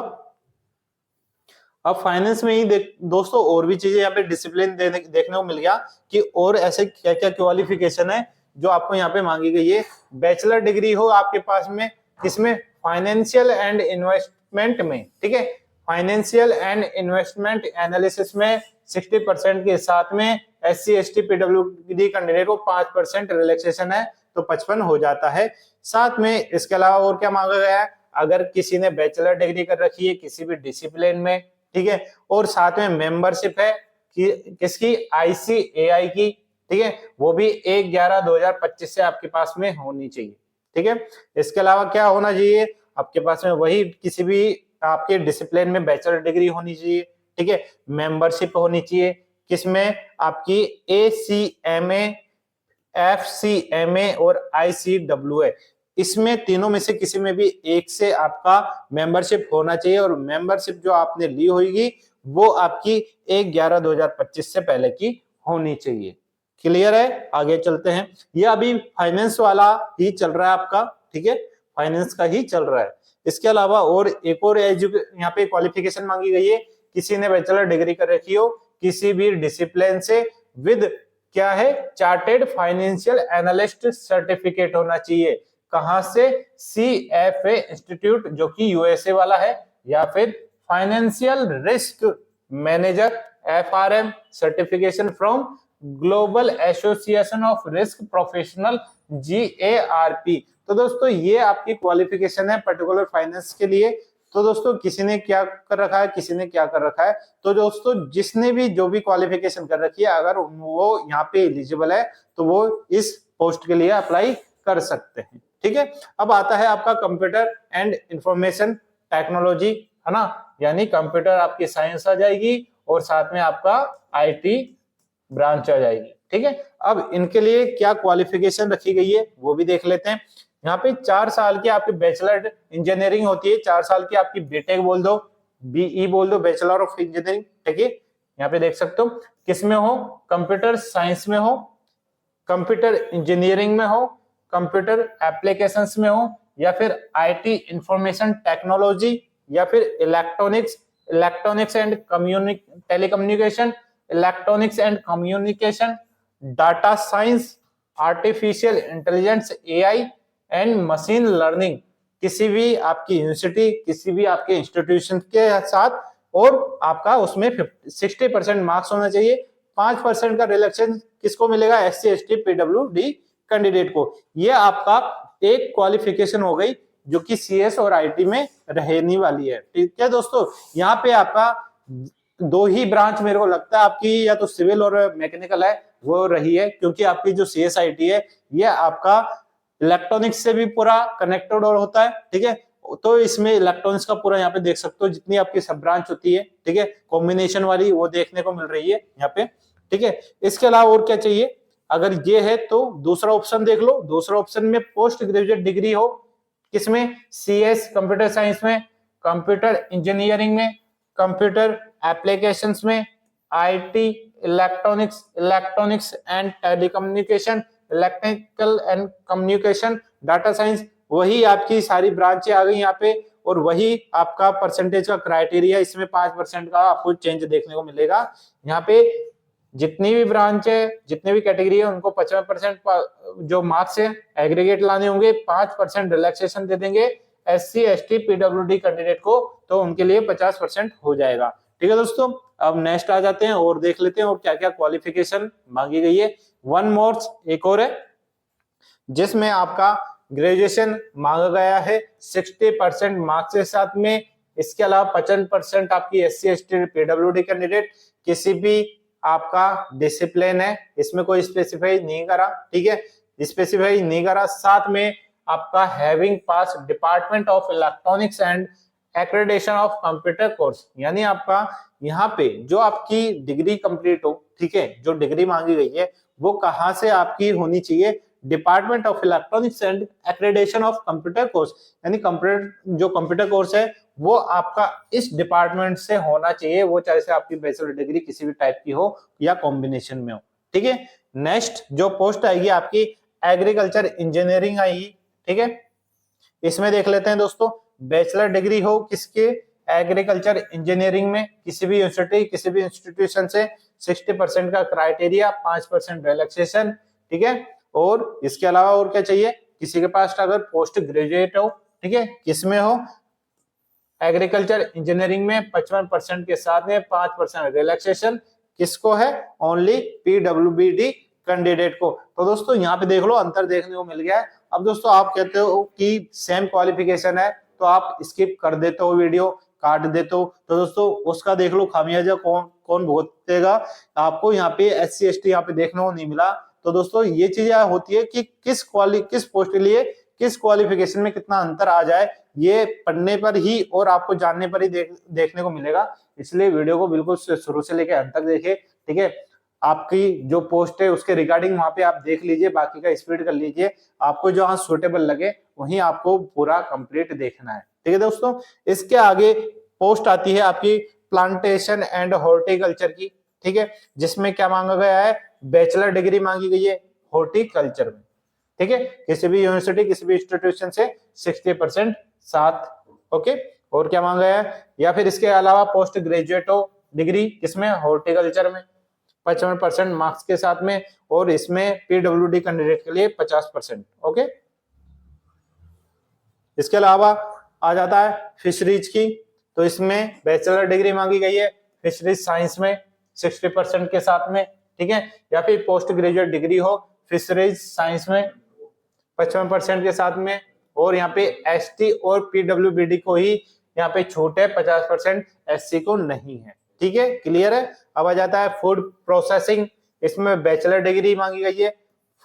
अब फाइनेंस में ही दोस्तों और भी चीजें यहाँ पे डिसिप्लिन देखने को मिल गया कि और ऐसे क्या क्या क्वालिफिकेशन है जो आपको यहाँ पे मांगी गई है। बैचलर डिग्री हो आपके पास में, किसमें, फाइनेंशियल एंड इन्वेस्टमेंट में, ठीक है। फाइनेंशियल एंड इन्वेस्टमेंट एनालिसिस में 60% के साथ में SC ST PWD कैंडिडेट को 5% रिलैक्सेशन है, तो 55 हो जाता है। साथ में इसके अलावा और क्या मांगा गया है, अगर किसी ने बैचलर डिग्री कर रखी है किसी भी डिसिप्लिन में, ठीक है, और साथ में मेंबरशिप है कि किसकी, ICAI की, ठीक है, वो भी 1/11/2025 से आपके पास में होनी चाहिए, ठीक है। इसके अलावा क्या होना चाहिए, आपके पास में वही किसी भी आपके डिसिप्लिन में बैचलर डिग्री होनी चाहिए, ठीक है। मेंबरशिप होनी चाहिए किसमें, आपकी ACMA, FCMA और ICWA, इसमें तीनों में से किसी में भी एक से आपका मेंबरशिप होना चाहिए, और मेंबरशिप जो आपने ली होगी वो आपकी 1/11/2025 से पहले की होनी चाहिए। क्लियर है, आगे चलते हैं। ये अभी फाइनेंस वाला ही चल रहा है आपका, ठीक है, फाइनेंस का ही चल रहा है। इसके अलावा और एक और यहाँ पे क्वालिफिकेशन मांगी गई है, किसी ने बैचलर डिग्री कर रखी हो किसी भी डिसिप्लिन से, विद क्या है, चार्टेड फाइनेंशियल एनालिस्ट सर्टिफिकेट होना चाहिए, कहां से, CFA इंस्टीट्यूट जो कि USA वाला है, या फिर financial risk manager FRM certification from global association of risk professional GARP। तो दोस्तों ये आपकी क्वालिफिकेशन है पर्टिकुलर फाइनेंस के लिए। तो दोस्तों किसी ने क्या कर रखा है, किसी ने क्या कर रखा है, तो दोस्तों जिसने भी जो भी क्वालिफिकेशन कर रखी है, अगर वो यहाँ पे एलिजिबल है तो वो इस पोस्ट के लिए अप्लाई कर सकते हैं, ठीक है। अब आता है आपका कंप्यूटर एंड इंफॉर्मेशन टेक्नोलॉजी, है ना, यानी कंप्यूटर आपकी साइंस आ जाएगी और साथ में आपका IT ब्रांच आ जाएगी, ठीक है। अब इनके लिए क्या क्वालिफिकेशन रखी गई है वो भी देख लेते हैं। यहाँ पे 4 साल की आपकी बैचलर इंजीनियरिंग होती है, 4 साल की आपकी बीटेक बोल दो, BE बोल दो, बैचलर ऑफ इंजीनियरिंग, ठीक है। यहाँ पे देख सकते हो किसमें हो, कंप्यूटर साइंस में हो, कंप्यूटर इंजीनियरिंग में हो, कंप्यूटर एप्लीकेशंस में हो, या फिर IT इंफॉर्मेशन टेक्नोलॉजी, या फिर electronics and telecommunication, electronics and communication, data science, artificial intelligence AI and machine learning, किसी भी आपकी यूनिवर्सिटी, किसी भी आपके इंस्टीट्यूशन के साथ, और आपका उसमें 60% मार्क्स होना चाहिए। 5% का रिलैक्सेशन किसको मिलेगा, SC ST PWD कैंडिडेट को। ये आपका एक क्वालिफिकेशन हो गई जो कि CS और IT में रहने वाली है, ठीक है दोस्तों। यहाँ पे आपका 2 ही ब्रांच मेरे को लगता है आपकी, या तो सिविल और मैकेनिकल है वो रही है, क्योंकि आपकी जो CS IT है ये आपका इलेक्ट्रॉनिक्स से भी पूरा कनेक्टेड और होता है, ठीक है। तो इसमें इलेक्ट्रॉनिक्स का पूरा यहाँ पे देख सकते हो जितनी आपकी सब ब्रांच होती है, ठीक है, कॉम्बिनेशन वाली वो देखने को मिल रही है यहाँ पे, ठीक है। इसके अलावा और क्या चाहिए, अगर ये है तो दूसरा ऑप्शन देख लो। दूसरा ऑप्शन में पोस्ट ग्रेजुएट डिग्री हो, किसमें, CS कंप्यूटर साइंस में, कंप्यूटर इंजीनियरिंग में, कंप्यूटर एप्लीकेशंस में, IT electronics and telecommunication, electrical and communication, data science, वही आपकी सारी ब्रांचें आ गई यहाँ पे, और वही आपका परसेंटेज का क्राइटेरिया, इसमें 5% का आपको चेंज देखने को मिलेगा। यहाँ पे जितनी भी ब्रांच है, जितनी भी कैटेगरी है, उनको 55% जो मार्क्स है एग्रीगेट लाने होंगे, 5% रिलैक्सेशन दे देंगे SC ST PWD कैंडिडेट को, तो उनके लिए 50% हो जाएगा। ठीक है दोस्तों, अब नेक्स्ट आ जाते हैं और देख लेते हैं और क्या क्या क्वालिफिकेशन मांगी गई है। वन मोर, एक और है जिसमें आपका ग्रेजुएशन मांगा गया है 60% मार्क्स के साथ में। इसके अलावा 55% आपकी SC ST PWD कैंडिडेट, किसी भी आपका डिसिप्लिन है, इसमें कोई स्पेसिफाई नहीं करा, ठीक है, स्पेसिफाई नहीं करा। साथ में आपका having pass department of electronics and accreditation of computer course, यानी आपका यहाँ पे जो आपकी डिग्री कंप्लीट हो, ठीक है, जो डिग्री मांगी गई है वो कहाँ से आपकी होनी चाहिए, department of electronics and accreditation of computer course, यानी कंप्यूटर जो कंप्यूटर कोर्स है वो आपका इस डिपार्टमेंट से होना चाहिए, वो चाहे से आपकी बैचलर डिग्री किसी भी टाइप की हो या कॉम्बिनेशन में हो। ठीक है, नेक्स्ट जो पोस्ट आएगी आपकी एग्रीकल्चर इंजीनियरिंग आएगी। ठीक है, इसमें देख लेते हैं दोस्तों, बैचलर डिग्री हो किसके, एग्रीकल्चर इंजीनियरिंग में, किसी भी इंस्टीट्यूशन से 60% का क्राइटेरिया, 5% रिलैक्सेशन। ठीक है, और इसके अलावा और क्या चाहिए, किसी के पास अगर पोस्ट ग्रेजुएट हो, ठीक है, किसमें हो, एग्रीकल्चर इंजीनियरिंग में 55% के साथ में 5% रिलैक्सेशन, किसको है, ओनली PWD कैंडिडेट को। तो दोस्तों यहाँ पे देख लो अंतर देखने को मिल गया है। अब दोस्तों आप कहते हो कि सेम क्वालिफिकेशन है तो आप स्किप कर देते हो, वीडियो काट देते हो, तो दोस्तों उसका देख लो खामियाजा कौन कौन भुगतेगा। आपको यहाँ पे SC ST यहाँ पे देखने को नहीं मिला। तो दोस्तों ये चीज होती है कि किस पोस्ट के लिए किस क्वालिफिकेशन में कितना अंतर आ जाए, ये पढ़ने पर ही और आपको जानने पर ही देखने को मिलेगा। इसलिए वीडियो को बिल्कुल शुरू से लेकर अंत तक देखें। ठीक है, आपकी जो पोस्ट है उसके रिगार्डिंग वहां पे आप देख लीजिए, बाकी का स्पीड कर लीजिए, आपको जहां सुटेबल लगे वहीं आपको पूरा कंप्लीट देखना है। ठीक है दोस्तों, इसके आगे पोस्ट आती है आपकी प्लांटेशन एंड हॉर्टिकल्चर की। ठीक है, जिसमें क्या मांगा गया है, बैचलर डिग्री मांगी गई है हॉर्टिकल्चर में। ठीक है, किसी भी यूनिवर्सिटी किसी भी इंस्टीट्यूशन से 60% साथ। ओके, और क्या मांगा है, या फिर इसके अलावा पोस्ट ग्रेजुएट हो डिग्री किसमें, हॉर्टिकल्चर में, 55% मार्क्स के साथ में, और इसमें PWD कैंडिडेट के लिए 50%। ओके, इसके अलावा आ जाता है फिशरीज की, तो इसमें बैचलर डिग्री मांगी गई है फिशरीज साइंस में 60% के साथ में। ठीक है, या फिर पोस्ट ग्रेजुएट डिग्री हो फिशरीज साइंस में 55% के साथ में, और यहाँ पे ST और PWD को ही यहाँ पे छूट है, 50% SC को नहीं है। ठीक है, क्लियर है। अब आ जाता है फूड प्रोसेसिंग, इसमें बैचलर डिग्री मांगी गई है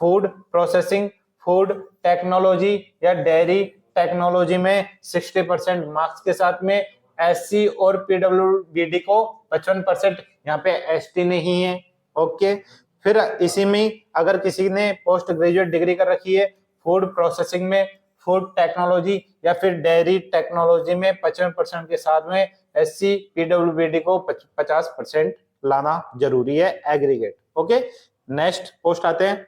फूड प्रोसेसिंग, फूड टेक्नोलॉजी या डेयरी टेक्नोलॉजी में 60% मार्क्स के साथ में, SC और PWD को 55%, यहाँ पे ST नहीं है। ओके, फिर इसी में अगर किसी ने पोस्ट ग्रेजुएट डिग्री कर रखी है फूड प्रोसेसिंग में, फूड टेक्नोलॉजी या फिर डेयरी टेक्नोलॉजी में 55% के साथ में, SC PWD को 50% लाना जरूरी है एग्रीगेट। ओके, नेक्स्ट पोस्ट आते हैं।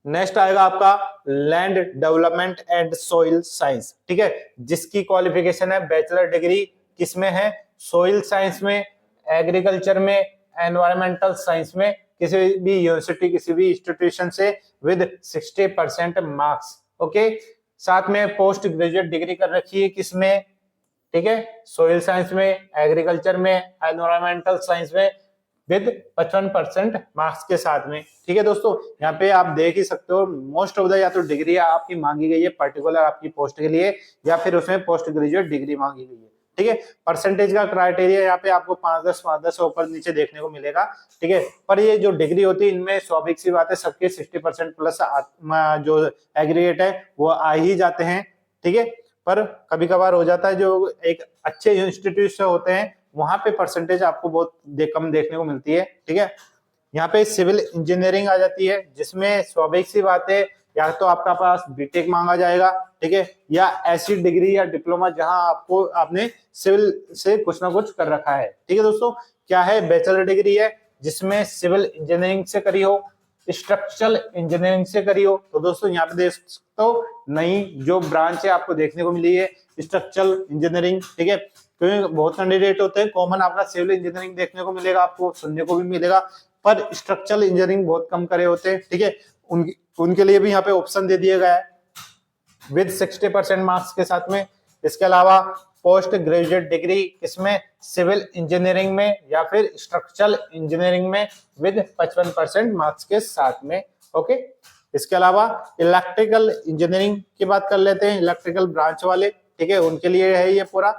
नेक्स्ट आएगा आपका land development and soil science. ठीक है, जिसकी क्वालिफिकेशन है बैचलर डिग्री किसमें है, सॉइल साइंस में, एग्रीकल्चर में, एनवायरमेंटल साइंस में, किसी भी यूनिवर्सिटी किसी भी इंस्टीट्यूशन से विद 60% मार्क्स। ओके, साथ में पोस्ट ग्रेजुएट डिग्री कर रखी है किसमें, ठीक है, सॉइल साइंस में, एग्रीकल्चर में, एनवायरमेंटल साइंस में विद 55% मार्क्स के साथ में। ठीक है दोस्तों, यहाँ पे आप देख ही सकते हो मोस्ट ऑफ द या तो डिग्री आपकी मांगी गई है पर्टिकुलर आपकी पोस्ट के लिए, या फिर उसमें पोस्ट ग्रेजुएट डिग्री मांगी गई है। ठीक है, परसेंटेज का क्राइटेरिया यहाँ पे आपको 5-10 ऊपर नीचे देखने को मिलेगा। ठीक है, पर ये जो डिग्री होती है इनमें स्वाभाविक सी बात है सबके 60% प्लस जो एग्रीगेट है वो आ ही जाते हैं। ठीक है, पर कभी कभार हो जाता है जो एक अच्छे इंस्टीट्यूट से होते हैं वहां पे परसेंटेज आपको बहुत कम देखने को मिलती है। ठीक है, यहाँ पे सिविल इंजीनियरिंग आ जाती है जिसमें स्वाभाविक सी बात है या तो आपका पास बीटेक मांगा जाएगा, ठीक है, या ऐसी डिग्री या डिप्लोमा जहां आपने सिविल से कुछ ना कुछ कर रखा है। ठीक है दोस्तों, क्या है, बैचलर डिग्री है जिसमें सिविल इंजीनियरिंग से करी हो, स्ट्रक्चरल इंजीनियरिंग से करी हो। तो दोस्तों यहाँ पे देख सकते हो नई जो ब्रांच है आपको देखने को मिली है स्ट्रक्चरल इंजीनियरिंग। ठीक है, क्योंकि बहुत कैंडिडेट होते हैं, कॉमन आपका सिविल इंजीनियरिंग देखने को मिलेगा, आपको सुनने को भी मिलेगा, पर स्ट्रक्चरल इंजीनियरिंग बहुत कम करे होते हैं। ठीक है, उनके लिए भी यहाँ पे ऑप्शन दे दिया गया है विद 60% मार्क्स के साथ में। इसके अलावा पोस्ट ग्रेजुएट डिग्री इसमें सिविल इंजीनियरिंग में या फिर स्ट्रक्चरल इंजीनियरिंग में विद 55% मार्क्स के साथ में। ओके, इसके अलावा इलेक्ट्रिकल इंजीनियरिंग की बात कर लेते हैं, इलेक्ट्रिकल ब्रांच वाले, ठीक है, उनके लिए है ये पूरा।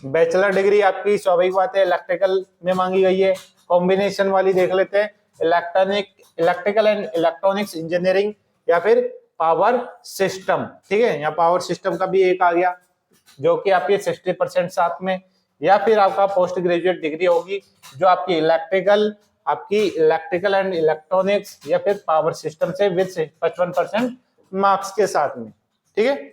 बैचलर डिग्री आपकी स्वाभाविक बात है इलेक्ट्रिकल में मांगी गई है। कॉम्बिनेशन वाली देख लेते हैं, इलेक्ट्रिकल एंड इलेक्ट्रॉनिक्स इंजीनियरिंग या फिर पावर सिस्टम, ठीक है, यहाँ पावर सिस्टम का भी एक आ गया जो कि आपकी 60% साथ में, या फिर आपका पोस्ट ग्रेजुएट डिग्री होगी जो आपकी इलेक्ट्रिकल एंड इलेक्ट्रॉनिक्स या फिर पावर सिस्टम से विद 55% मार्क्स के साथ में, ठीक है।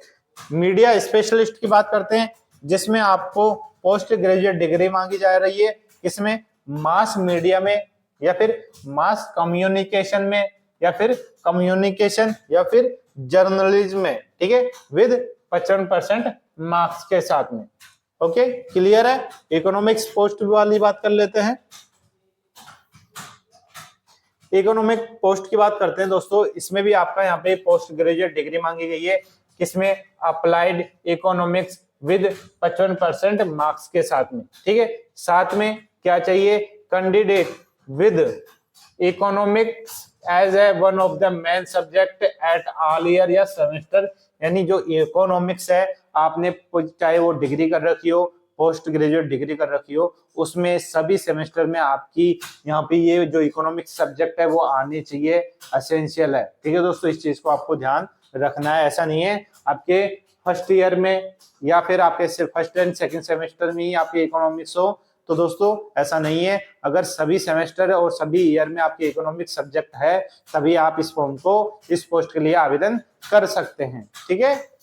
मीडिया स्पेशलिस्ट की बात करते हैं जिसमें आपको पोस्ट ग्रेजुएट डिग्री मांगी जा रही है, इसमें मास मीडिया में या फिर मास कम्युनिकेशन में या फिर कम्युनिकेशन या फिर जर्नलिज्म में, ठीक है, विद 55% मार्क्स के साथ में। ओके, क्लियर है। इकोनॉमिक्स पोस्ट वाली बात कर लेते हैं। इकोनॉमिक पोस्ट की बात करते हैं दोस्तों, इसमें भी आपका यहाँ पे पोस्ट ग्रेजुएट डिग्री मांगी गई है, किसमें अप्लाइड इकोनॉमिक्स विद 55% मार्क्स के साथ में, ठीक है। साथ में क्या चाहिए, candidate with economics as a one of the main subject at all year या सेमेस्टर, यानी जो इकोनॉमिक्स है आपने चाहे वो डिग्री कर रखी हो, पोस्ट ग्रेजुएट डिग्री कर रखी हो, उसमें सभी सेमेस्टर में आपकी यहाँ पे ये जो इकोनॉमिक्स सब्जेक्ट है वो आने चाहिए, एसेंशियल है, ठीक है दोस्तों। इस चीज को आपको ध्यान रखना है, ऐसा नहीं है आपके फर्स्ट ईयर में या फिर आपके सिर्फ फर्स्ट एंड सेकंड सेमेस्टर में ही आपके इकोनॉमिक्स हो, तो दोस्तों ऐसा नहीं है। अगर सभी सेमेस्टर और सभी ईयर में आपके इकोनॉमिक्स सब्जेक्ट है तभी आप इस फॉर्म को, इस पोस्ट के लिए आवेदन कर सकते हैं, ठीक है।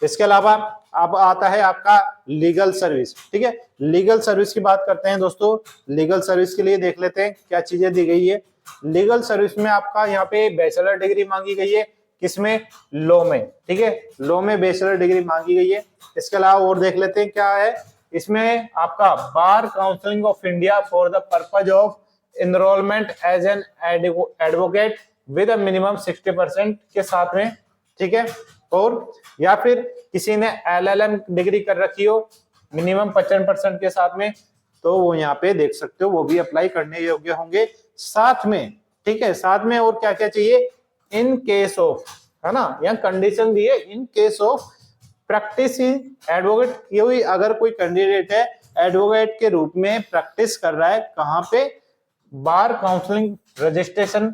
इसके अलावा अब आता है आपका लीगल सर्विस, ठीक है। लीगल सर्विस की बात करते हैं दोस्तों, लीगल सर्विस के लिए देख लेते हैं क्या चीजें दी गई है। लीगल सर्विस में आपका यहाँ पे बैचलर डिग्री मांगी गई है, किसमें, लॉ में, ठीक है, लॉ में बैचलर डिग्री मांगी गई है। इसके अलावा और देख लेते हैं क्या है, इसमें आपका bar counselling of India for the purpose of enrolment as an advocate with minimum 60% के साथ में, ठीक है। और या फिर किसी ने LLM डिग्री कर रखी हो मिनिमम 55% के साथ में, तो वो यहाँ पे देख सकते हो, वो भी अप्लाई करने योग्य होंगे साथ में, ठीक है। साथ में और क्या क्या चाहिए, इन केस ऑफ, है ना, यहाँ कंडीशन दी है, in case of practice advocate, क्योंकि अगर कोई कैंडिडेट है एडवोकेट के रूप में प्रैक्टिस कर रहा है, कहाँ पे, बार काउंसलिंग रजिस्ट्रेशन,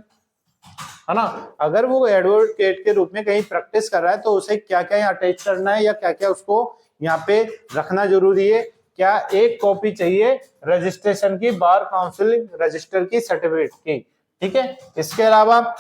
है ना, अगर वो एडवोकेट के रूप में कहीं प्रैक्टिस कर रहा है तो उसे क्या क्या यहाँ अटैच करना है या क्या क्या उसको यहाँ पे रखना जरूरी है, क्या एक कॉपी चाहिए रजिस्ट्रेशन की, बार काउंसिल रजिस्टर की, सर्टिफिकेट की, ठीक है। इसके अलावा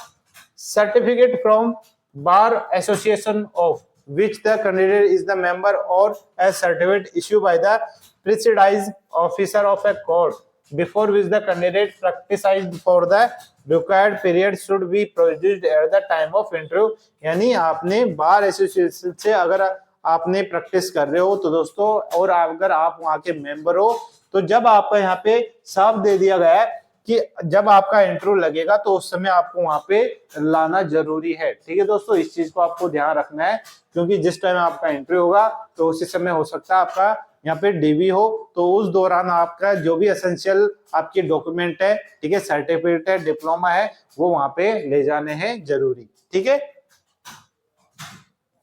certificate from bar association of which the candidate is the member or a certificate issued by the presiding officer of a court before which the candidate practiced for the required period should be produced at the time of interview। यानी आपने bar association से अगर आपने practice कर रहे हो तो दोस्तों, और अगर आप वहां के मेंबर हो, तो जब आपका यहाँ पे साफ दे दिया गया है कि जब आपका इंटरव्यू लगेगा तो उस समय आपको वहां पे लाना जरूरी है, ठीक है दोस्तों। इस चीज को आपको ध्यान रखना है, क्योंकि जिस टाइम आपका इंटरव्यू होगा तो उसी समय हो सकता है आपका यहाँ पे डीवी हो, तो उस दौरान आपका जो भी एसेंशियल आपके डॉक्यूमेंट है, ठीक है, सर्टिफिकेट है, डिप्लोमा है, वो वहां पे ले जाने हैं जरूरी, ठीक है।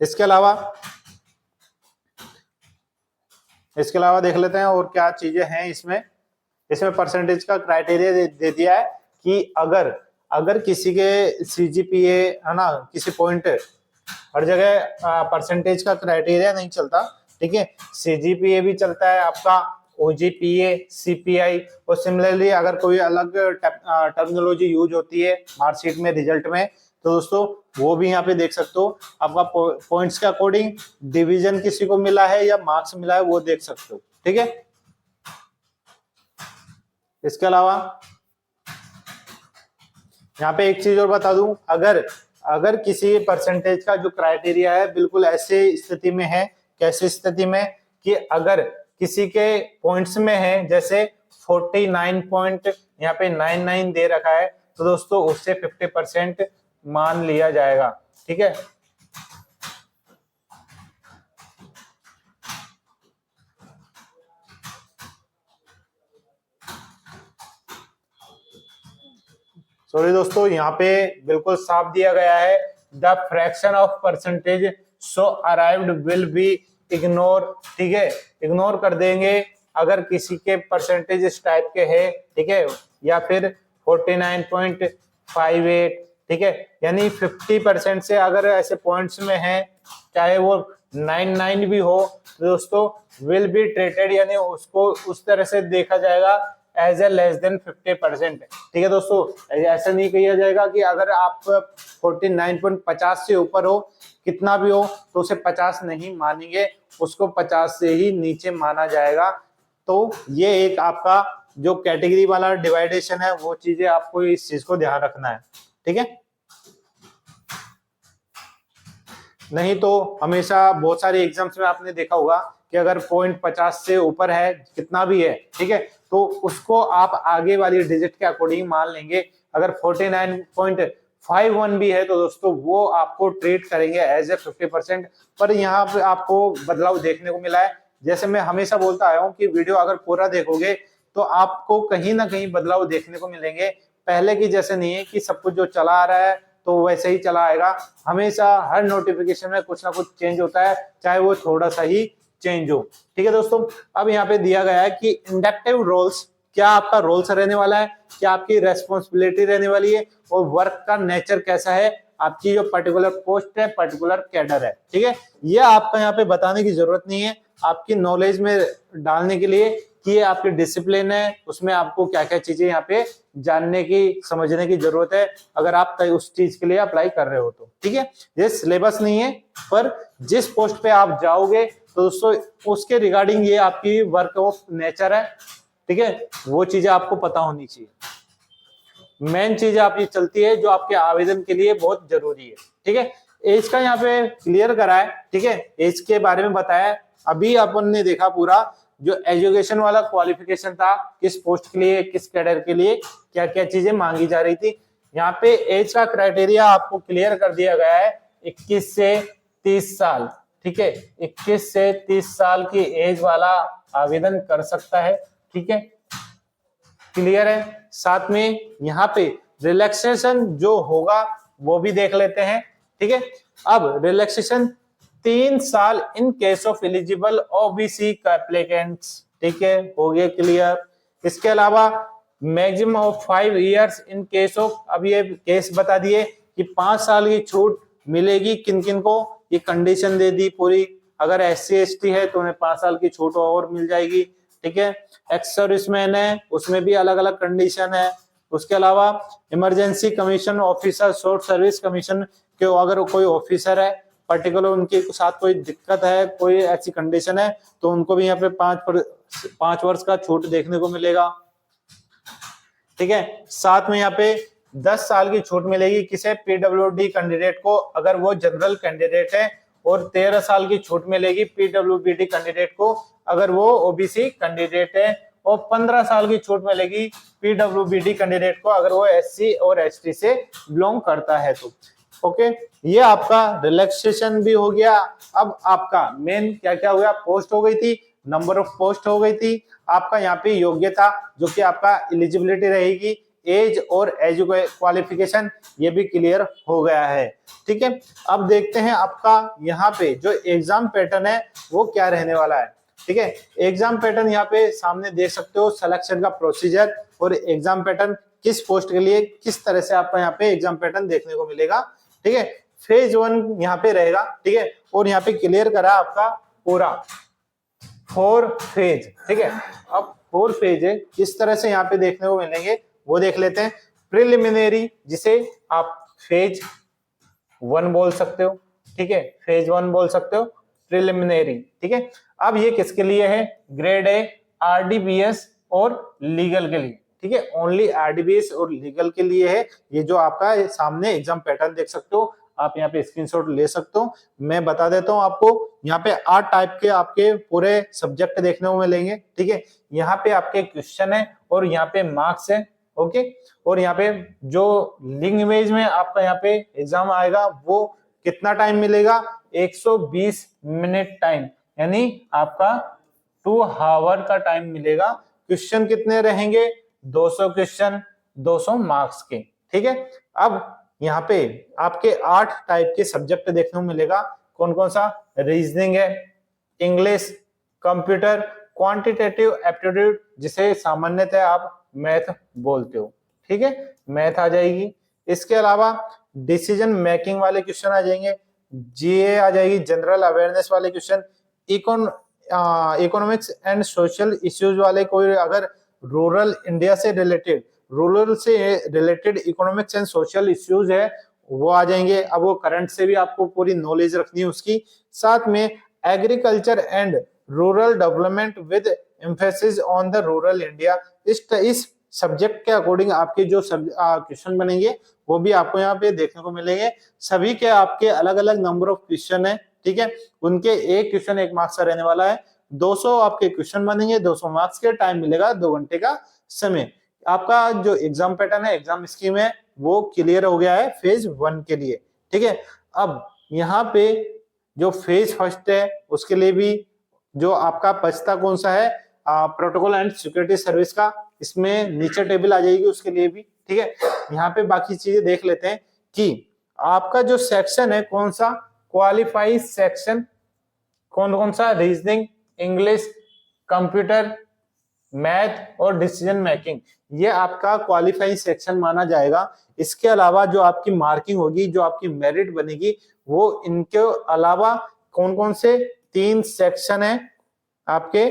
इसके अलावा देख लेते हैं और क्या चीजें हैं इसमें परसेंटेज का क्राइटेरिया दे दिया है कि अगर किसी के सीजीपीए, है ना, किसी पॉइंट, हर जगह परसेंटेज का क्राइटेरिया नहीं चलता, ठीक है, सीजीपीए भी चलता है आपका, ओजीपीए, सीपीआई, और सिमिलरली अगर कोई अलग टर्मिनोलॉजी यूज होती है मार्कशीट में, रिजल्ट में, तो दोस्तों वो भी यहाँ पे देख सकते हो। आपका पॉइंट्स के अकॉर्डिंग डिवीजन किसी को मिला है या मार्क्स मिला है वो देख सकते हो, ठीक है। इसके अलावा यहाँ पे एक चीज और बता दूं, अगर किसी परसेंटेज का जो क्राइटेरिया है बिल्कुल ऐसे स्थिति में है, कैसी स्थिति में, कि अगर किसी के पॉइंट्स में है जैसे 49 पॉइंट यहाँ पे 99 दे रखा है, तो दोस्तों उससे 50% मान लिया जाएगा। ठीक है, सॉरी दोस्तों, यहाँ पे बिल्कुल साफ दिया गया है, the fraction of percentage so arrived will be ignore. ठीक है, इग्नोर कर देंगे अगर किसी के परसेंटेज इस टाइप के है। ठीक है, या फिर 49.58। ठीक है, यानी 50% से अगर ऐसे पॉइंट्स में है, चाहे वो 99 भी हो, तो दोस्तों विल बी ट्रीटेड, यानी उसको उस तरह से देखा जाएगा एज ए लेस देन 50%। ठीक है दोस्तों, ऐसा नहीं किया जाएगा कि अगर आप 49.50 से ऊपर हो, कितना भी हो, तो उसे 50 नहीं मानेंगे, उसको 50 से ही नीचे माना जाएगा। तो ये एक आपका जो कैटेगरी वाला डिवाइडेशन है, वो चीजें आपको इस चीज को ध्यान रखना है। ठीक है, नहीं तो हमेशा बहुत सारे एग्जाम्स में आपने देखा होगा कि अगर पॉइंट 50 से ऊपर है, कितना भी है, ठीक है, तो उसको आप आगे वाली डिजिट के अकॉर्डिंग मान लेंगे। अगर 49.51 भी है तो दोस्तों वो आपको ट्रीट करेंगे एज ए 50%। पर यहाँ पे आपको बदलाव देखने को मिला है। जैसे मैं हमेशा बोलता आया हूँ कि वीडियो अगर पूरा देखोगे तो आपको कहीं ना कहीं बदलाव देखने को मिलेंगे। पहले की जैसे नहीं है कि सब कुछ जो चला आ रहा है तो वैसे ही चला आएगा। हमेशा हर नोटिफिकेशन में कुछ ना कुछ चेंज होता है, चाहे वो थोड़ा सा ही चेंज हो। ठीक है दोस्तों, अब यहाँ पे दिया गया है कि इंडक्टिव रोल्स, क्या आपका रोल्स रहने वाला है, क्या आपकी रेस्पॉन्सिबिलिटी रहने वाली है, और वर्क का नेचर कैसा है, आपकी जो पर्टिकुलर पोस्ट है, पर्टिकुलर कैडर है। ठीक है, ये आपका यहाँ पे बताने की जरूरत नहीं है, आपकी नॉलेज में डालने के लिए कि ये आपकी डिसिप्लिन है, उसमें आपको क्या क्या चीजें यहाँ पे जानने की, समझने की जरूरत है, अगर आप उस चीज के लिए अप्लाई कर रहे हो तो। ठीक है, ये सिलेबस नहीं है, पर जिस पोस्ट पे आप जाओगे तो दोस्तों उसके रिगार्डिंग ये आपकी वर्क ऑफ नेचर है। ठीक है, वो चीजें आपको पता होनी चाहिए। मेन चीज आप ये चलती है जो आपके आवेदन के लिए बहुत जरूरी है। ठीक है, एज का यहाँ पे क्लियर करा है। ठीक है, एज के बारे में बताया। अभी अपन ने देखा पूरा जो एजुकेशन वाला क्वालिफिकेशन था, किस पोस्ट के लिए, किस कैडर के लिए क्या क्या चीजें मांगी जा रही थी। यहाँ पे एज का क्राइटेरिया आपको क्लियर कर दिया गया है, 21 से 30 साल। ठीक है, 21 से 30 साल की एज वाला आवेदन कर सकता है। ठीक है, क्लियर है। साथ में यहाँ पे रिलैक्सेशन जो होगा वो भी देख लेते हैं। ठीक है, अब रिलैक्सेशन 3 साल in case of eligible OBC का एप्लीकेंट्स। ठीक है, हो गया क्लियर। इसके अलावा maximum of 5 years in case of, अब ये केस बता दिए कि 5 साल की छूट मिलेगी किन किन को, ये कंडीशन दे दी पूरी। अगर SC ST है तो उन्हें 5 साल की छूट और मिल जाएगी। ठीक है, एक्स सर्विसमैन है, उसमें भी अलग अलग कंडीशन है। उसके अलावा emergency commission officer, short service commission के अगर कोई ऑफिसर है पर्टिकुलर, उनके साथ कोई दिक्कत है, कोई ऐसी कंडीशन है, तो उनको भी यहाँ पे 5 वर्ष का छूट देखने को मिलेगा। ठीक है, साथ में यहाँ पे 10 साल की छूट मिलेगी किसे, PWD कैंडिडेट को, अगर वो जनरल कैंडिडेट है, और 13 साल की छूट मिलेगी PWBD कैंडिडेट को, अगर वो OBC कैंडिडेट है, और 15 साल की छूट मिलेगी PWBD कैंडिडेट को, अगर वो SC और ST से बिलोंग करता है तो। ओके, ये आपका रिलैक्सेशन भी हो गया। अब आपका मेन क्या क्या हो गया, पोस्ट हो गई थी, नंबर ऑफ पोस्ट हो गई थी, आपका यहाँ पे योग्यता जो कि आपका एलिजिबिलिटी रहेगी, एज और क्वालिफिकेशन, ये भी क्लियर हो गया है। ठीक है, अब देखते हैं आपका यहाँ पे जो एग्जाम पैटर्न है वो क्या रहने वाला है। ठीक है, एग्जाम पैटर्न यहाँ पे सामने देख सकते हो, सिलेक्शन का प्रोसीजर और एग्जाम पैटर्न, किस पोस्ट के लिए किस तरह से आपका यहाँ पे एग्जाम पैटर्न देखने को मिलेगा। ठीक है, फेज 1 यहाँ पे रहेगा। ठीक है, और यहाँ पे क्लियर करा आपका पूरा 4 फेज। ठीक है, अब 4 फेज है, किस तरह से यहाँ पे देखने को मिलेंगे वो देख लेते हैं। प्रिलिमिनरी, जिसे आप फेज 1 बोल सकते हो। ठीक है, फेज 1 बोल सकते हो, प्रिलिमिनरी। ठीक है, अब ये किसके लिए है, ग्रेड ए, RDBS और लीगल के लिए। ठीक है, ओनली RDBS और लीगल के लिए है। ये जो आपका सामने एग्जाम पैटर्न देख सकते हो, आप यहाँ पे स्क्रीनशॉट ले सकते हो। मैं बता देता हूँ आपको, यहाँ पे 8 टाइप के आपके पूरे सब्जेक्ट देखने को मिलेंगे। ठीक है, यहाँ पे आपके क्वेश्चन है और यहाँ पे मार्क्स है। ओके। और यहाँ पे जो लैंग्वेज में आपका यहाँ पे एग्जाम आएगा वो कितना टाइम मिलेगा, 120 मिनट टाइम, यानी आपका 2 आवर का टाइम मिलेगा। क्वेश्चन कितने रहेंगे, 200 क्वेश्चन, 200 मार्क्स के, ठीक है। अब यहाँ पे आपके 8 टाइप के सब्जेक्ट देखने को मिलेगा। कौन कौन सा, रीजनिंग है, इंग्लिश, कंप्यूटर, क्वांटिटेटिव एप्टीट्यूड जिसे सामान्यतः आप मैथ बोलते हो, ठीक है, मैथ आ जाएगी। इसके अलावा डिसीजन मेकिंग वाले क्वेश्चन आ जाएंगे, जीए आ जाएगी, जनरल अवेयरनेस वाले question, economics and social issues वाले, कोई अगर रूरल इंडिया से रिलेटेड, रूरल से related economics and social issues है वो आ जाएंगे। अब वो करंट से भी आपको पूरी नॉलेज रखनी है उसकी। साथ में agriculture and rural development with emphasis on the rural India, इस सब्जेक्ट के अकॉर्डिंग आपके जो क्वेश्चन बनेंगे वो भी आपको यहाँ पे देखने को मिलेंगे। सभी के आपके अलग अलग नंबर ऑफ क्वेश्चन है, ठीक है, उनके एक क्वेश्चन 1 मार्क्स का रहने वाला है। 200 आपके क्वेश्चन बनेंगे, 200 मार्क्स के, टाइम मिलेगा 2 घंटे का समय। आपका जो एग्जाम पैटर्न है, एग्जाम स्कीम है, वो क्लियर हो गया है फेज 1 के लिए, ठीक है। अब यहाँ पे जो फेज फर्स्ट है उसके लिए भी जो आपका बचता कौन सा है, प्रोटोकॉल एंड सिक्योरिटी सर्विस का, इसमें नीचे टेबल आ जाएगी उसके लिए भी, ठीक है। यहाँ पे बाकी चीजें देख लेते हैं कि आपका जो सेक्शन है कौन सा, क्वालिफाइड सेक्शन कौन कौन सा, रीजनिंग, इंग्लिश, कंप्यूटर, मैथ और डिसीजन मेकिंग, ये आपका क्वालिफाइंग सेक्शन माना जाएगा। इसके अलावा जो आपकी मार्किंग होगी, जो आपकी मेरिट बनेगी, वो इनके अलावा कौन कौन से 3 सेक्शन है आपके,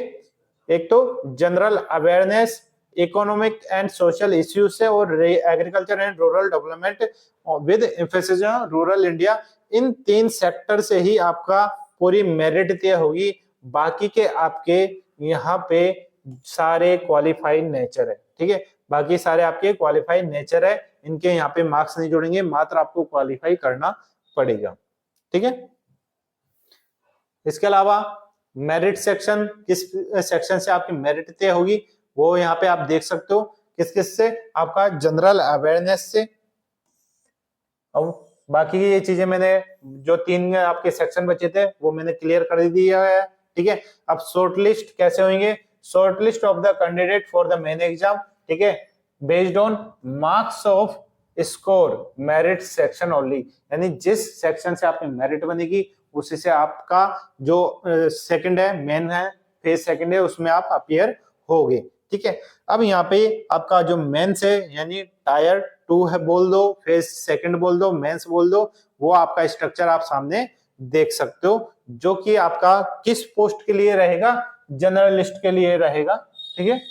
एक तो general awareness, economic and social issues है, और agriculture and rural development with emphasis on rural India. In 3 sector से ही आपका पूरी मेरिट तय होगी। बाकी के आपके यहाँ पे सारे क्वालिफाइड नेचर है, ठीक है, बाकी सारे आपके क्वालिफाइड नेचर है, इनके यहाँ पे मार्क्स नहीं जोड़ेंगे, मात्र आपको क्वालिफाई करना पड़ेगा, ठीक है। इसके अलावा मेरिट सेक्शन, किस सेक्शन से आपकी मेरिट तय होगी वो यहाँ पे आप देख सकते हो, किस किस से, आपका जनरल अवेयरनेस से। अब बाकी की ये चीजें मैंने जो 3 आपके सेक्शन बचे थे वो मैंने क्लियर कर दिया है, ठीक है। अब शॉर्ट लिस्ट कैसे होंगे, short list of the candidate for the main exam, ठीक है, based on marks off score merit section only, यानी जिस सेक्शन से आपकी मेरिट बनेगी उसी से आपका जो सेकंड है, मेन है, फेज सेकंड है, उसमें आप अपीयर होगे, ठीक है। अब यहाँ पे आपका जो मेंस है, यानी टायर 2 है बोल दो, फेज सेकंड बोल दो, मेंस बोल दो, वो आपका स्ट्रक्चर आप सामने देख सकते हो, जो कि आपका किस पोस्ट के लिए रहेगा, जर्नलिस्ट के लिए रहेगा, ठीक है।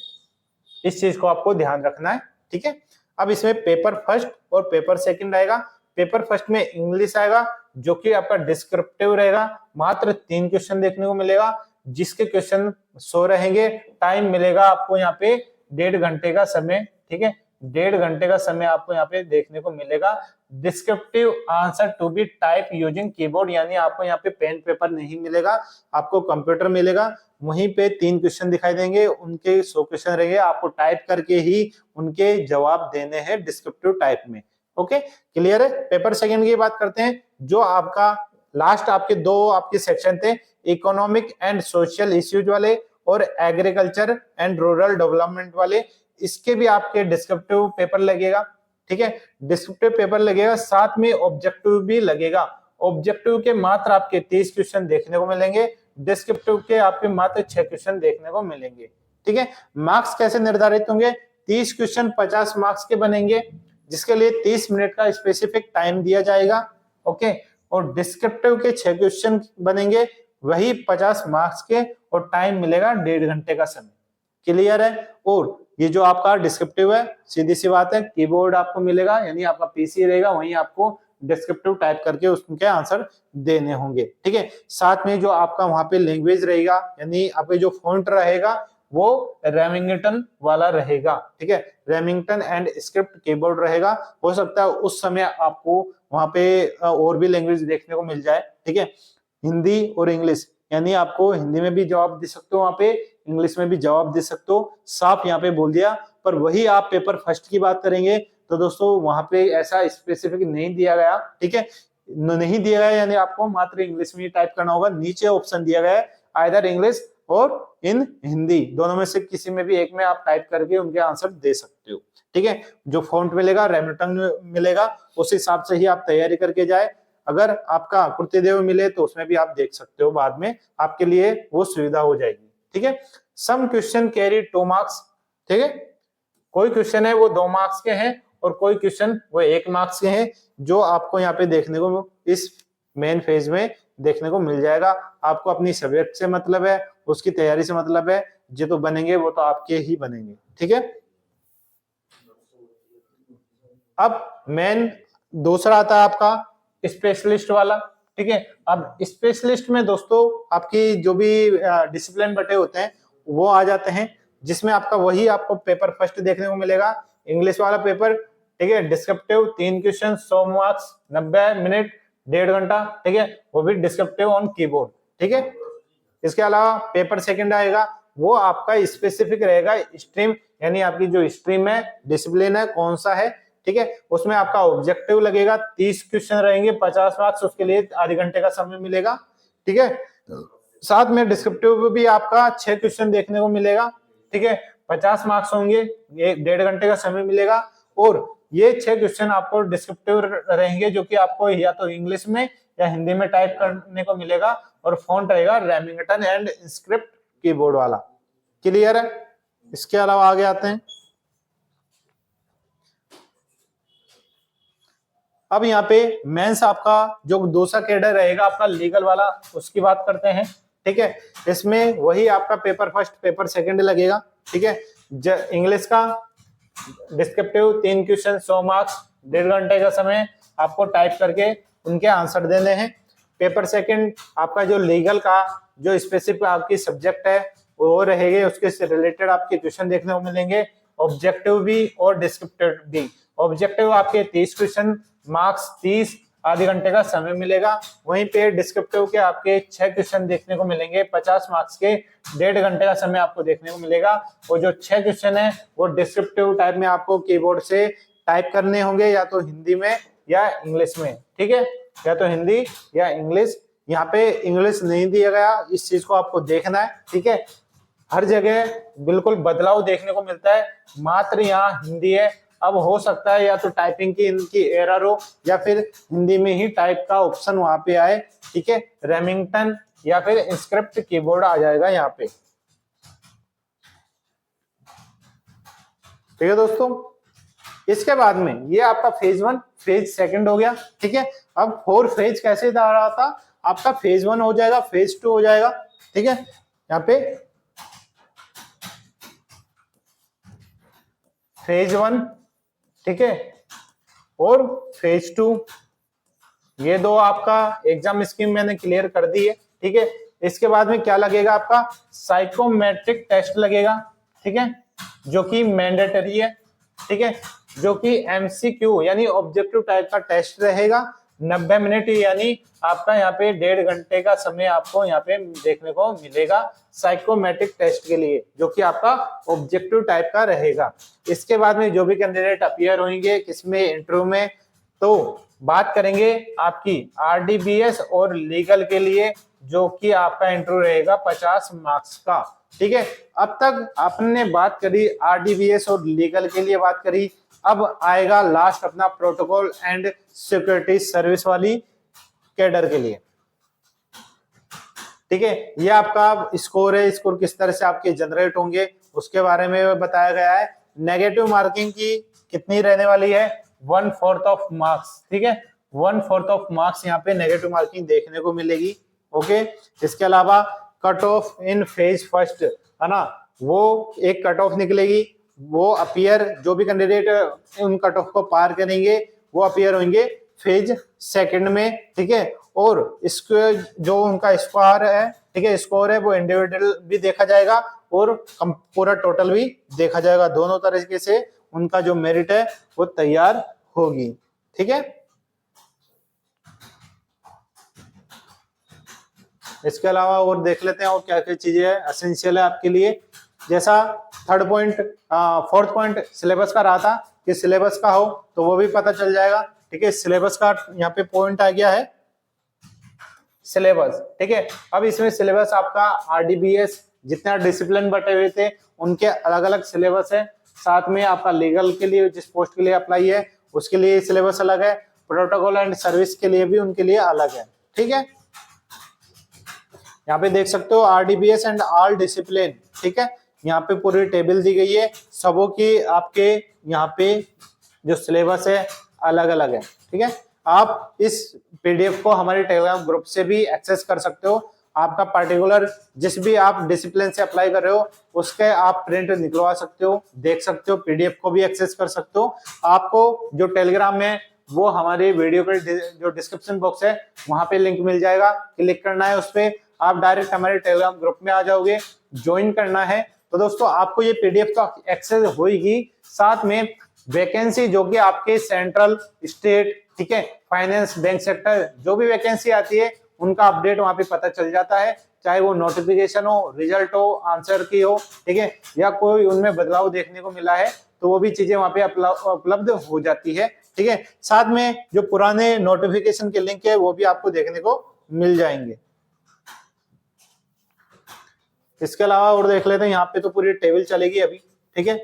इस चीज को आपको ध्यान रखना है, ठीक है। अब इसमें पेपर फर्स्ट और पेपर सेकंड आएगा। पेपर फर्स्ट में इंग्लिश आएगा, जो कि आपका डिस्क्रिप्टिव रहेगा, मात्र 3 क्वेश्चन देखने को मिलेगा, जिसके क्वेश्चन 100 रहेंगे। टाइम मिलेगा आपको यहाँ पे 1.5 घंटे का समय, ठीक है, 1.5 घंटे का समय आपको यहाँ पे देखने को मिलेगा। Descriptive answer to be type using keyboard, यानी आपको यहाँ पे पेन पेपर नहीं मिलेगा, आपको कंप्यूटर मिलेगा। वहीं पे 3 क्वेश्चन दिखाई देंगे, उनके 100 क्वेश्चन रहेंगे, आपको टाइप करके ही उनके जवाब देने हैं डिस्क्रिप्टिव टाइप में, ओके, क्लियर है। पेपर सेकंड की बात करते हैं, जो आपका लास्ट आपके 2 आपके सेक्शन थे, इकोनॉमिक एंड सोशल इश्यूज वाले और एग्रीकल्चर एंड रूरल डेवलपमेंट वाले, इसके भी आपके डिस्क्रिप्टिव पेपर लगेगा, ठीक है, डिस्क्रिप्टिव पेपर लगेगा, साथ में ऑब्जेक्टिव भी लगेगा। ऑब्जेक्टिव के मात्र आपके 30 क्वेश्चन देखने को मिलेंगे, डिस्क्रिप्टिव के आपके मात्र 6 क्वेश्चन देखने को मिलेंगे, ठीक है। मार्क्स कैसे निर्धारित होंगे, 30 क्वेश्चन 50 मार्क्स के बनेंगे, जिसके लिए 30 मिनट का स्पेसिफिक टाइम दिया जाएगा, ओके। और डिस्क्रिप्टिव के 6 क्वेश्चन बनेंगे, वही 50 मार्क्स के, और टाइम मिलेगा 1.5 घंटे का समय, क्लियर है। और ये जो आपका डिस्क्रिप्टिव है, सीधी सी बात है, कीबोर्ड आपको मिलेगा, यानी आपका पीसी रहेगा, वहीं आपको डिस्क्रिप्टिव टाइप करके उसके आंसर देने होंगे, ठीक है। साथ में जो आपका वहां पे लैंग्वेज रहेगा, यानी आपके जो फॉन्ट रहेगा वो रेमिंगटन वाला रहेगा, ठीक है, रेमिंगटन एंड स्क्रिप्ट कीबोर्ड रहेगा। हो सकता है उस समय आपको वहां पे और भी लैंग्वेज देखने को मिल जाए, ठीक है, हिंदी और इंग्लिश, यानी आपको हिंदी में भी जवाब दे सकते हो, वहां पे इंग्लिश में भी जवाब दे सकते हो। साफ यहाँ पे बोल दिया पर वही आप पेपर फर्स्ट की बात करेंगे तो दोस्तों वहां पे ऐसा स्पेसिफिक नहीं दिया गया, ठीक है, नहीं दिया गया, यानी आपको मात्र इंग्लिश में ही टाइप करना होगा। नीचे ऑप्शन दिया गया है आइदर इंग्लिश और इन हिंदी, दोनों में से किसी में भी एक में आप टाइप करके उनके आंसर दे सकते हो, ठीक है। जो फॉन्ट मिलेगा, रेमटन मिलेगा, उस हिसाब से ही आप तैयारी करके जाए। अगर आपका कृत्यदेव मिले तो उसमें भी आप देख सकते हो, बाद में आपके लिए वो सुविधा हो जाएगी, ठीक है। सम क्वेश्चन कैरी 2 मार्क्स, ठीक है, कोई क्वेश्चन है वो 2 मार्क्स के हैं और कोई क्वेश्चन वो 1 मार्क्स के हैं, जो आपको यहाँ पे देखने को इस मेन फेज में देखने को मिल जाएगा। आपको अपनी सब्जेक्ट से मतलब है, उसकी तैयारी से मतलब है, जो तो बनेंगे वो तो आपके ही बनेंगे, ठीक है। अब मेन दूसरा आता है आपका स्पेशलिस्ट वाला, ठीक है। अब स्पेशलिस्ट में दोस्तों आपकी जो भी डिसिप्लिन बटे होते हैं वो आ जाते हैं, जिसमें आपका वही आपको पेपर फर्स्ट देखने को मिलेगा, इंग्लिश वाला पेपर, ठीक है। डिस्क्रिप्टिव 3 क्वेश्चन, 100 मार्क्स, 90 मिनट, 1.5 घंटा, ठीक है, वो भी डिस्क्रिप्टिव ऑन कीबोर्ड, ठीक है। इसके अलावा पेपर सेकंड आएगा, वो आपका स्पेसिफिक रहेगा, स्ट्रीम यानी आपकी जो स्ट्रीम है, डिसिप्लिन है, कौन सा है, ठीक है। उसमें आपका ऑब्जेक्टिव लगेगा, 30 क्वेश्चन रहेंगे, 50 मार्क्स, उसके लिए आधे घंटे का समय मिलेगा, ठीक है। साथ में डिस्क्रिप्टिव भी आपका 6 क्वेश्चन देखने को मिलेगा, ठीक है, 50 मार्क्स होंगे, 1.5 घंटे का समय मिलेगा। और ये 6 क्वेश्चन आपको डिस्क्रिप्टिव रहेंगे, जो कि आपको या तो इंग्लिश में या हिंदी में टाइप करने को मिलेगा, और फॉन्ट रहेगा रेमिंगटन एंड स्क्रिप्ट कीबोर्ड वाला। क्लियर है? इसके अलावा आगे आते हैं। अब यहाँ पे मेंस आपका जो दूसरा कैडर रहेगा आपका लीगल वाला, उसकी बात करते हैं, ठीक है। इसमें वही आपका पेपर फर्स्ट पेपर सेकंड लगेगा, ठीक है। इंग्लिश का डिस्क्रिप्टिव 3 क्वेश्चन, 100 मार्क्स, 1.5 घंटे का समय, आपको टाइप करके उनके आंसर देने हैं। पेपर सेकंड आपका जो लीगल का जो स्पेसिफिक आपकी सब्जेक्ट है वो रहेगी, उसके से रिलेटेड आपके क्वेश्चन देखने को मिलेंगे, ऑब्जेक्टिव भी और डिस्क्रिप्टिव भी। ऑब्जेक्टिव आपके 30 क्वेश्चन, मार्क्स 30, आधे घंटे का समय मिलेगा। वहीं पे डिस्क्रिप्टिव के आपके 6 क्वेश्चन देखने को मिलेंगे, 50 मार्क्स के, 1.5 घंटे का समय आपको देखने को मिलेगा। वो जो 6 क्वेश्चन है वो डिस्क्रिप्टिव टाइप में आपको कीबोर्ड से टाइप करने होंगे, या तो हिंदी में या इंग्लिश में, ठीक है, या तो हिंदी या इंग्लिश। यहाँ पे इंग्लिश नहीं दिया गया, इस चीज को आपको देखना है, ठीक है। हर जगह बिल्कुल बदलाव देखने को मिलता है, मात्र यहाँ हिंदी है। अब हो सकता है या तो टाइपिंग की इनकी एरर हो, या फिर हिंदी में ही टाइप का ऑप्शन वहां पे आए, ठीक है, रेमिंगटन या फिर स्क्रिप्ट कीबोर्ड आ जाएगा यहाँ पे, ठीक है दोस्तों। इसके बाद में ये आपका फेज 1 फेज सेकंड हो गया, ठीक है। अब 4 फेज कैसे जा रहा था आपका, फेज 1 हो जाएगा, फेज 2 हो जाएगा, ठीक है। यहाँ पे फेज 1, ठीक है, और फेज 2, ये दो आपका एग्जाम स्कीम मैंने क्लियर कर दी है, ठीक है। इसके बाद में क्या लगेगा आपका, साइकोमेट्रिक टेस्ट लगेगा, ठीक है, जो कि मैंडेटरी है, ठीक है, जो कि एमसीक्यू यानी ऑब्जेक्टिव टाइप का टेस्ट रहेगा। 90 मिनट यानी आपका यहाँ पे 1.5 घंटे का समय आपको यहाँ पे देखने को मिलेगा साइकोमेट्रिक टेस्ट के लिए, जो कि आपका ऑब्जेक्टिव टाइप का रहेगा। इसके बाद में जो भी कैंडिडेट अपीयर होंगे किसमें, इंटरव्यू में, तो बात करेंगे आपकी आरडीबीएस और लीगल के लिए, जो कि आपका इंटरव्यू रहेगा 50 मार्क्स का, ठीक है। अब तक आपने बात करी आरडीबीएस और लीगल के लिए बात करी, अब आएगा लास्ट अपना प्रोटोकॉल एंड सिक्योरिटी सर्विस वाली कैडर के लिए, ठीक है। ये आपका स्कोर है, स्कोर किस तरह से आपके जनरेट होंगे उसके बारे में बताया गया है। नेगेटिव मार्किंग की कितनी रहने वाली है, 1/4 ऑफ मार्क्स, ठीक है, 1/4 ऑफ मार्क्स यहाँ पे नेगेटिव मार्किंग देखने को मिलेगी, ओके। इसके अलावा कट ऑफ इन फेज फर्स्ट, है ना, वो एक कट ऑफ निकलेगी, वो अपीयर जो भी कैंडिडेट उन कट ऑफ को पार करेंगे वो अपीयर होंगे फेज सेकंड में, ठीक है। और इसके जो उनका स्कोर है, ठीक है, स्कोर है वो इंडिविजुअल भी देखा जाएगा और पूरा टोटल भी देखा जाएगा, दोनों तरीके से उनका जो मेरिट है वो तैयार होगी, ठीक है। इसके अलावा और देख लेते हैं और क्या क्या चीजें एसेंशियल है आपके लिए। जैसा third point, fourth point syllabus का रहा था कि सिलेबस का हो तो वो भी पता चल जाएगा। ठीक है, सिलेबस का यहाँ पे पॉइंट आ गया है सिलेबस। ठीक है, अब इसमें सिलेबस आपका आरडीबीएस जितना डिसिप्लिन बटे हुए थे उनके अलग अलग सिलेबस है। साथ में आपका लीगल के लिए जिस पोस्ट के लिए अप्लाई है उसके लिए सिलेबस अलग है, प्रोटोकॉल एंड सर्विस के लिए भी उनके लिए अलग है। ठीक है, यहाँ पे देख सकते हो आरडीबीएस एंड ऑल डिसिप्लिन। ठीक है, यहाँ पे पूरी टेबल दी गई है सबों की, आपके यहाँ पे जो सिलेबस है अलग अलग है। ठीक है, आप इस पीडीएफ को हमारे टेलीग्राम ग्रुप से भी एक्सेस कर सकते हो। आपका पर्टिकुलर जिस भी आप डिसिप्लिन से अप्लाई कर रहे हो उसके आप प्रिंट निकलवा सकते हो, देख सकते हो, पीडीएफ को भी एक्सेस कर सकते हो। आपको जो टेलीग्राम में वो हमारे वीडियो के जो डिस्क्रिप्शन बॉक्स है वहां पे लिंक मिल जाएगा, क्लिक करना है उस पर, आप डायरेक्ट हमारे टेलीग्राम ग्रुप में आ जाओगे, ज्वाइन करना है। तो दोस्तों आपको ये पीडीएफ तो एक्सेस होगी, साथ में वैकेंसी जो कि आपके सेंट्रल, स्टेट, ठीक है, फाइनेंस, बैंक सेक्टर जो भी वैकेंसी आती है उनका अपडेट वहां पे पता चल जाता है, चाहे वो नोटिफिकेशन हो, रिजल्ट हो, आंसर की हो, ठीक है, या कोई उनमें बदलाव देखने को मिला है तो वो भी चीजें वहां पे उपलब्ध हो जाती है। ठीक है, साथ में जो पुराने नोटिफिकेशन के लिंक है वो भी आपको देखने को मिल जाएंगे। इसके अलावा और देख लेते हैं, यहाँ पे तो पूरी टेबल चलेगी अभी। ठीक है,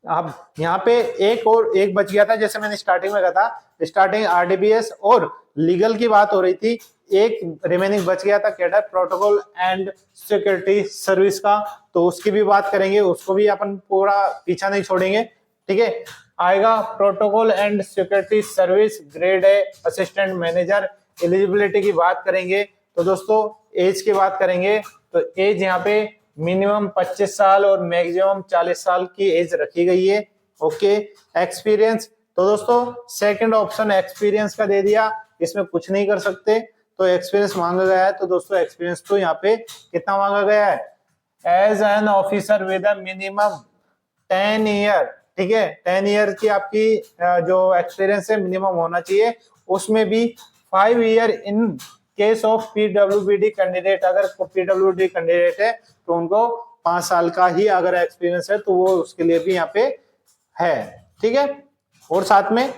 अब यहाँ पे एक बच गया था, जैसे मैंने स्टार्टिंग में कहा था, स्टार्टिंग आरडीबीएस और लीगल की बात हो रही थी, एक रिमेनिंग बच गया था cadre protocol and security service का, तो उसकी भी बात करेंगे, उसको भी अपन पूरा पीछा नहीं छोड़ेंगे। ठीक है, आएगा protocol and security service grade A assistant manager. Eligibility की बात करेंगे तो दोस्तों एज की बात करेंगे तो एज यहाँ पे मिनिमम 25 साल और मैक्सिमम 40 साल की एज रखी गई है। ओके, एक्सपीरियंस तो दोस्तों सेकंड ऑप्शन एक्सपीरियंस का दे दिया, इसमें कुछ नहीं कर सकते, तो एक्सपीरियंस मांगा गया है। तो दोस्तों एक्सपीरियंस तो यहाँ पे कितना मांगा गया है, as an officer with minimum 10 year. ठीक है, 10 ईयर की आपकी जो एक्सपीरियंस है मिनिमम होना चाहिए, उसमें भी 5 year in case of PWBD candidate. अगर पीडब्ल्यूडी कैंडिडेट है तो उनको 5 साल का ही अगर एक्सपीरियंस है तो वो उसके लिए भी यहाँ पे है। ठीक है, और साथ में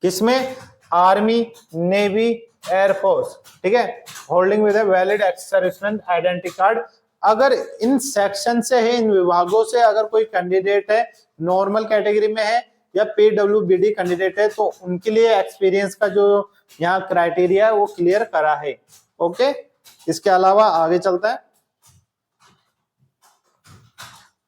किसमें, आर्मी, नेवी, एयरफोर्स। ठीक है, holding with a valid ex serviceman identity card. अगर इन सेक्शन से है, इन विभागों से अगर कोई कैंडिडेट है, नॉर्मल कैटेगरी में है या पीडब्ल्यूबीडी कैंडिडेट है, तो उनके लिए एक्सपीरियंस का जो यहाँ क्राइटेरिया है वो क्लियर करा है। ओके, इसके अलावा आगे चलता है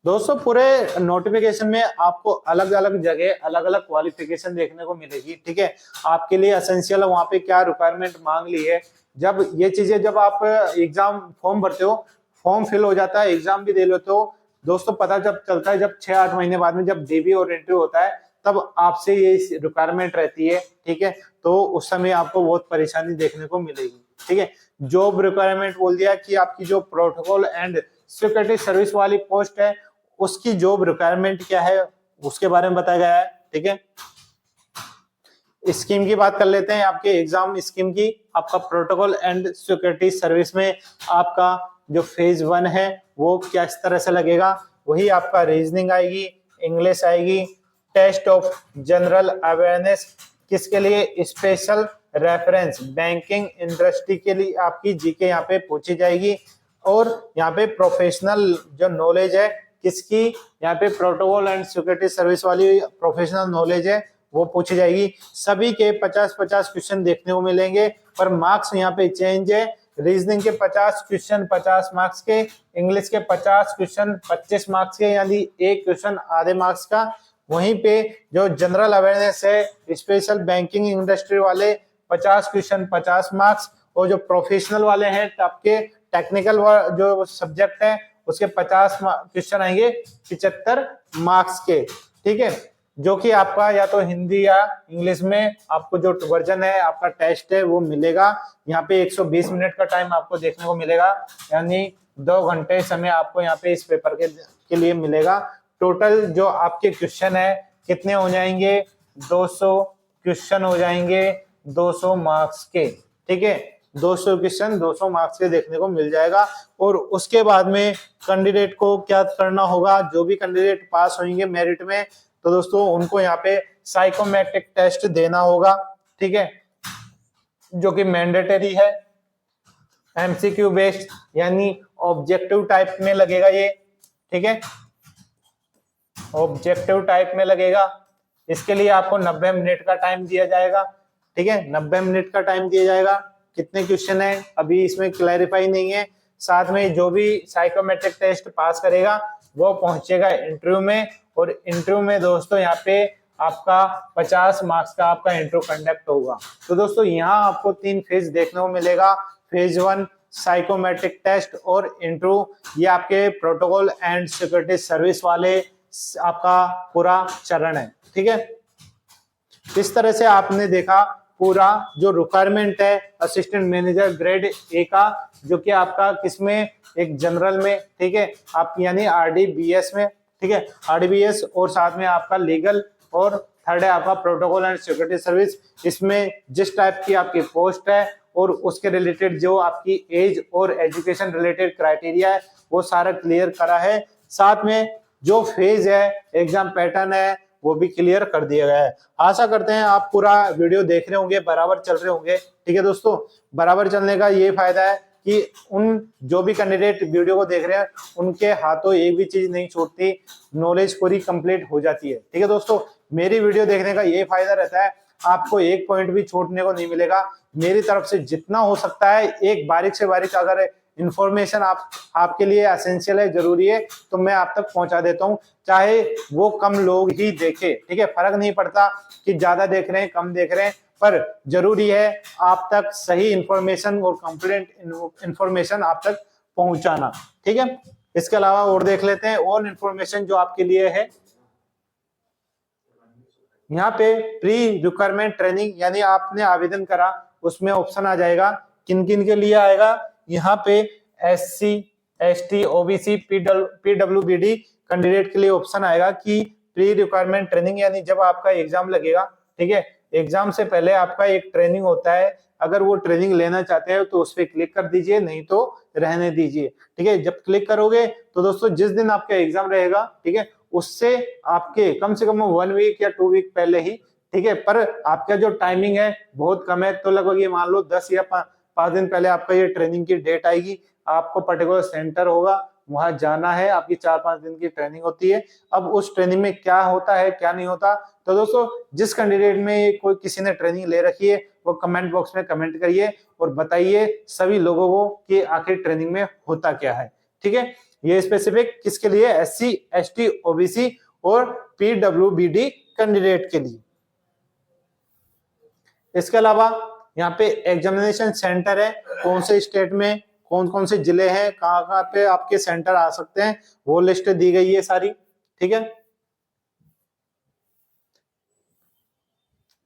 दोस्तों, पूरे नोटिफिकेशन में आपको अलग अलग जगह अलग अलग क्वालिफिकेशन देखने को मिलेगी। ठीक है, आपके लिए एसेंशियल वहां पे क्या रिक्वायरमेंट मांग ली है, जब ये चीजें जब आप एग्जाम फॉर्म भरते हो, फॉर्म फिल हो जाता है, एग्जाम भी दे लेते हो दोस्तों, पता जब चलता है जब 6-8 महीने बाद में जब डीबी और इंटरव्यू होता है तब आपसे ये रिक्वायरमेंट रहती है। ठीक है, तो उस समय आपको बहुत परेशानी देखने को मिलेगी। ठीक है, जॉब रिक्वायरमेंट बोल दिया कि आपकी जो प्रोटोकॉल एंड सिक्योरिटी सर्विस वाली पोस्ट है उसकी जॉब रिक्वायरमेंट क्या है उसके बारे में बताया गया है। ठीक है, स्कीम की बात कर लेते हैं, आपके एग्जाम स्कीम की। आपका प्रोटोकॉल एंड सिक्योरिटी सर्विस में आपका जो फेज 1 है वो क्या इस तरह से लगेगा, वही आपका रीजनिंग आएगी, इंग्लिश आएगी, टेस्ट ऑफ जनरल अवेयरनेस, किसके लिए, स्पेशल रेफरेंस, बैंकिंग इंडस्ट्री के लिए आपकी जीके यहाँ पे पूछी जाएगी, और यहाँ पे प्रोफेशनल जो नॉलेज है किसकी, यहाँ पे प्रोटोकॉल एंड सिक्योरिटी सर्विस वाली प्रोफेशनल नॉलेज है वो पूछी जाएगी। सभी के 50-50 क्वेश्चन देखने को मिलेंगे, पर मार्क्स यहाँ पे चेंज है। रीजनिंग के 50 क्वेश्चन 50 मार्क्स के, इंग्लिश के 50 क्वेश्चन 25 मार्क्स के, यानी एक क्वेश्चन आधे मार्क्स का। वहीं पे जो जनरल अवेयरनेस है, स्पेशल बैंकिंग इंडस्ट्री वाले 50 क्वेश्चन 50 मार्क्स, और जो प्रोफेशनल वाले हैं आपके टेक्निकल जो सब्जेक्ट है उसके 50 क्वेश्चन आएंगे 75 मार्क्स के। ठीक है, जो कि आपका या तो हिंदी या इंग्लिश में आपको जो वर्जन है आपका टेस्ट है वो मिलेगा। यहाँ पे 120 मिनट का टाइम आपको देखने को मिलेगा, यानी 2 घंटे समय आपको यहाँ पे इस पेपर के लिए मिलेगा। टोटल जो आपके क्वेश्चन है कितने हो जाएंगे, 200 क्वेश्चन हो जाएंगे 200 मार्क्स के। ठीक है, 200 क्वेश्चन 200 मार्क्स के देखने को मिल जाएगा। और उसके बाद में कैंडिडेट को क्या करना होगा, जो भी कैंडिडेट पास होंगे मेरिट में, तो दोस्तों उनको यहाँ पे साइकोमेट्रिक टेस्ट देना होगा, ठीक है, जो कि मैंडेटरी है, एमसीक्यू बेस्ड यानी ऑब्जेक्टिव टाइप में लगेगा ये, ठीक है, ऑब्जेक्टिव टाइप में लगेगा। इसके लिए आपको 90 मिनट का टाइम दिया जाएगा, ठीक है, 90 मिनट का टाइम दिया जाएगा। कितने क्वेश्चन है अभी इसमें क्लैरिफाई नहीं है। साथ में जो भी साइकोमेट्रिक टेस्ट पास करेगा वो पहुंचेगा इंटरव्यू में, और इंटरव्यू में दोस्तों यहाँ पे आपका 50 मार्क्स का आपका इंटरव्यू कंडक्ट होगा। तो दोस्तों यहाँ आपको 3 फेज देखने को मिलेगा। फेज 1 साइकोमेट्रिक टेस्ट और इंटरव्यू, ये आपके प्रोटोकॉल एंड सिक्योरिटी सर्विस वाले आपका पूरा चरण है, ठीक है। इस तरह से आपने देखा पूरा जो रिक्वायरमेंट है असिस्टेंट मैनेजर ग्रेड ए का, जो कि आपका किसमें, एक जनरल में, ठीक है, आप यानी आरडीबीएस में, ठीक है, आरडीबीएस, और साथ में आपका लीगल, और थर्ड है आपका प्रोटोकॉल एंड सिक्योरिटी सर्विस। इसमें जिस टाइप की आपकी पोस्ट है और उसके रिलेटेड जो आपकी एज और एजुकेशन रिलेटेड क्राइटेरिया है वो सारा क्लियर करा है। साथ में जो फेज है, एग्जाम पैटर्न है, वो भी क्लियर कर दिया गया है। आशा करते हैं आप पूरा वीडियो देख रहे होंगे, बराबर चल रहे होंगे, ठीक है दोस्तों। बराबर चलने का ये फायदा है कि उन जो भी कैंडिडेट वीडियो को देख रहे हैं उनके हाथों एक भी चीज नहीं छूटती, नॉलेज पूरी कंप्लीट हो जाती है, ठीक है दोस्तों। मेरी वीडियो देखने का ये फायदा रहता है, आपको एक पॉइंट भी छोड़ने को नहीं मिलेगा। मेरी तरफ से जितना हो सकता है, एक बारीक से बारीक अगर इंफॉर्मेशन आपके लिए एसेंशियल है, जरूरी है, तो मैं आप तक पहुंचा देता हूं, चाहे वो कम लोग ही देखे, ठीक है, फर्क नहीं पड़ता कि ज्यादा देख रहे हैं कम देख रहे हैं, पर जरूरी है आप तक सही इंफॉर्मेशन और कंप्लीट इंफॉर्मेशन आप तक पहुंचाना, ठीक है। इसके अलावा और देख लेते हैं और इंफॉर्मेशन जो आपके लिए है। यहाँ पे प्री रिक्वायरमेंट ट्रेनिंग यानी आपने आवेदन करा, उसमें ऑप्शन आ जाएगा, किन किन के लिए आएगा, यहाँ पे SC, ST, OBC, PWBD candidate के लिए ऑप्शन आएगा कि प्री रिक्वायरमेंट ट्रेनिंग, यानी जब आपका एग्जाम लगेगा, ठीक है, एग्जाम से पहले आपका एक ट्रेनिंग होता है, अगर वो ट्रेनिंग लेना चाहते हैं तो उस पर क्लिक कर दीजिए, नहीं तो रहने दीजिए, ठीक है। जब क्लिक करोगे तो दोस्तों जिस दिन आपका एग्जाम रहेगा, ठीक है, उससे आपके कम से कम 1 वीक या 2 वीक पहले ही, ठीक है, पर आपका जो टाइमिंग है बहुत कम है, तो लगभग ये मान लो 10 या 5 दिन पहले आपका ये ट्रेनिंग की डेट आएगी। आपको पर्टिकुलर सेंटर होगा, वहां जाना है, आपकी 4-5 दिन की ट्रेनिंग होती है। अब उस ट्रेनिंग में क्या होता है क्या नहीं होता, तो दोस्तों जिस कैंडिडेट में कोई किसी ने ट्रेनिंग ले रखी है वो कमेंट बॉक्स में कमेंट करिए और बताइए सभी लोगों को कि आखिर ट्रेनिंग में होता क्या है, ठीक है। ये स्पेसिफिक किसके लिए, एससी, एसटी, ओबीसी और पीडब्ल्यूबीडी कैंडिडेट के लिए। इसके अलावा यहाँ पे एग्जामिनेशन सेंटर है, कौन से स्टेट में कौन कौन से जिले हैं, कहाँ कहाँ पे आपके सेंटर आ सकते हैं, वो लिस्ट दी गई है सारी, ठीक है।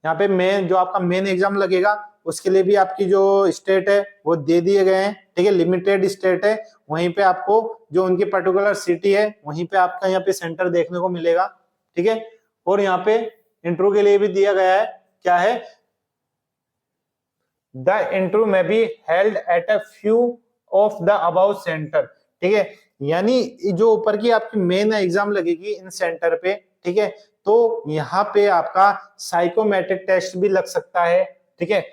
यहाँ पे मेन जो आपका मेन एग्जाम लगेगा उसके लिए भी आपकी जो स्टेट है वो दे दिए गए हैं, ठीक है, लिमिटेड स्टेट है, वहीं पे आपको जो उनकी पर्टिकुलर सिटी है वहीं पे आपका यहाँ पे सेंटर देखने को मिलेगा, ठीक है। और यहाँ पे इंटरव्यू के लिए भी दिया गया है, क्या है, द इंटरव्यू में be held at a few of the above centre, ठीक है, यानी जो ऊपर की आपकी मेन एग्जाम लगेगी इन सेंटर पे, ठीक है, तो यहाँ पे आपका साइकोमेट्रिक टेस्ट भी लग सकता है, ठीक है,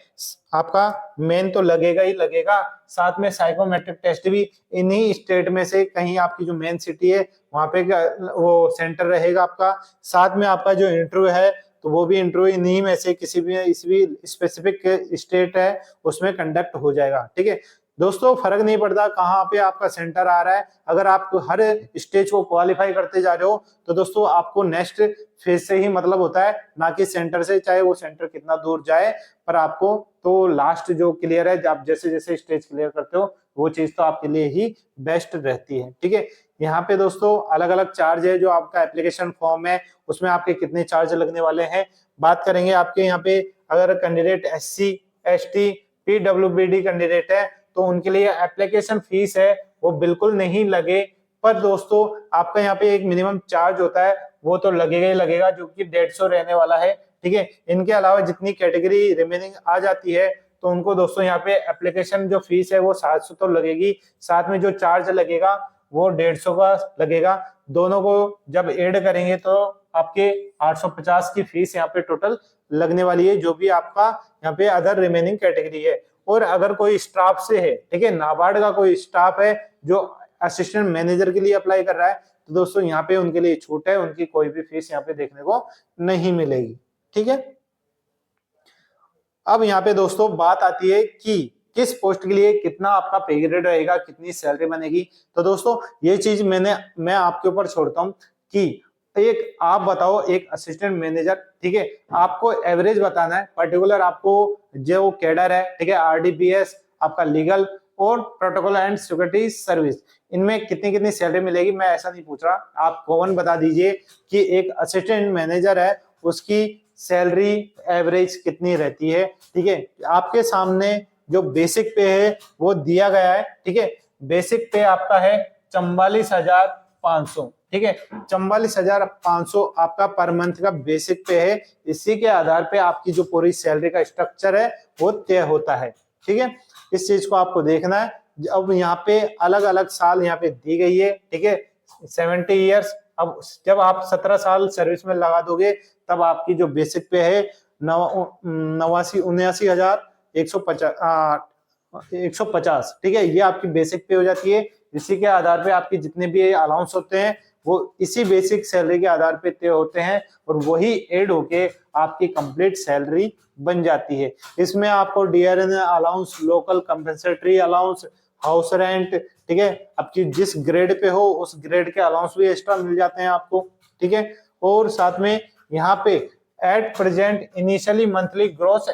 आपका मेन तो लगेगा ही लगेगा, साथ में साइकोमेट्रिक टेस्ट भी इन्हीं स्टेट में से कहीं आपकी जो मेन सिटी है वहां पे वो सेंटर रहेगा आपका। साथ में आपका जो इंटरव्यू है तो वो भी इंटरव्यू इन्हीं में से किसी भी स्पेसिफिक स्टेट है उसमें कंडक्ट हो जाएगा, ठीक है दोस्तों। फर्क नहीं पड़ता कहाँ पे आपका सेंटर आ रहा है, अगर आप हर स्टेज को क्वालिफाई करते जा रहे हो तो दोस्तों आपको नेक्स्ट फेज से ही मतलब होता है, ना कि सेंटर से, चाहे वो सेंटर कितना दूर जाए, पर आपको तो लास्ट जो क्लियर है, आप जैसे जैसे स्टेज क्लियर करते हो वो चीज तो आपके लिए ही बेस्ट रहती है, ठीक है। यहाँ पे दोस्तों अलग अलग चार्ज है, जो आपका एप्लीकेशन फॉर्म है उसमें आपके कितने चार्ज लगने वाले हैं बात करेंगे। आपके यहाँ पे अगर candidate SC, ST, PWBD candidate है तो उनके लिए एप्लीकेशन फीस है वो बिल्कुल नहीं लगे, पर दोस्तों आपका यहाँ पे एक मिनिमम चार्ज होता है वो तो लगेगा ही लगेगा, जो कि 150 रहने वाला है, ठीक है। इनके अलावा जितनी कैटेगरी रिमेनिंग आ जाती है तो उनको दोस्तों यहाँ पे एप्लीकेशन जो फीस है वो 700 तो लगेगी, साथ में जो चार्ज लगेगा वो 150 का लगेगा। दोनों को जब ऐड करेंगे तो आपके 850 की फीस यहाँ पे टोटल लगने वाली है, जो भी आपका यहाँ पे अदर रिमेनिंग कैटेगरी है। और अगर कोई स्टाफ से है, ठीक है, नाबार्ड का कोई स्टाफ है जो असिस्टेंट मैनेजर के लिए अप्लाई कर रहा है, तो दोस्तों यहाँ पे उनके लिए छूट है, उनकी कोई भी फीस यहाँ पे देखने को नहीं मिलेगी। ठीक है, अब यहाँ पे दोस्तों बात आती है कि किस पोस्ट के लिए कितना आपका पे ग्रेड रहेगा, कितनी सैलरी बनेगी। तो दोस्तों ये चीज मैं आपके ऊपर छोड़ता हूँ कि एक आप बताओ, एक असिस्टेंट मैनेजर, ठीक है, आपको एवरेज बताना है, पर्टिकुलर आपको जो कैडर है, ठीक है, आरडीपीएस, आपका लीगल और प्रोटोकॉल एंड सिक्योरिटी सर्विस, इनमें कितनी कितनी सैलरी मिलेगी मैं ऐसा नहीं पूछ रहा, आप कॉमन बता दीजिए कि एक असिस्टेंट मैनेजर है उसकी सैलरी एवरेज कितनी रहती है। ठीक है, आपके सामने जो बेसिक पे है वो दिया गया है। ठीक है, बेसिक पे आपका है 44,500। ठीक है, 44,500 आपका पर मंथ का बेसिक पे है। इसी के आधार पे आपकी जो पूरी सैलरी का स्ट्रक्चर है वो तय होता है। ठीक है, इस चीज को आपको देखना है। अब यहाँ पे अलग अलग साल यहाँ पे दी गई है। ठीक है, 70 ईयर्स, अब जब आप 17 साल सर्विस में लगा दोगे तब आपकी जो बेसिक पे है 150। ठीक है, ये आपकी बेसिक पे हो जाती है। इसी के आधार पे आपकी जितने भी अलाउंस होते हैं वो इसी बेसिक सैलरी के आधार पे तय होते हैं और वही ऐड होके आपकी कंप्लीट सैलरी बन जाती है। इसमें आपको डीआरएन allowance, local compensatory allowance, house rent, ठीक है, आपकी जिस ग्रेड पे हो उस ग्रेड के अलाउंस भी एक्स्ट्रा मिल जाते हैं आपको। ठीक है, और साथ में यहाँ पे at present initially monthly gross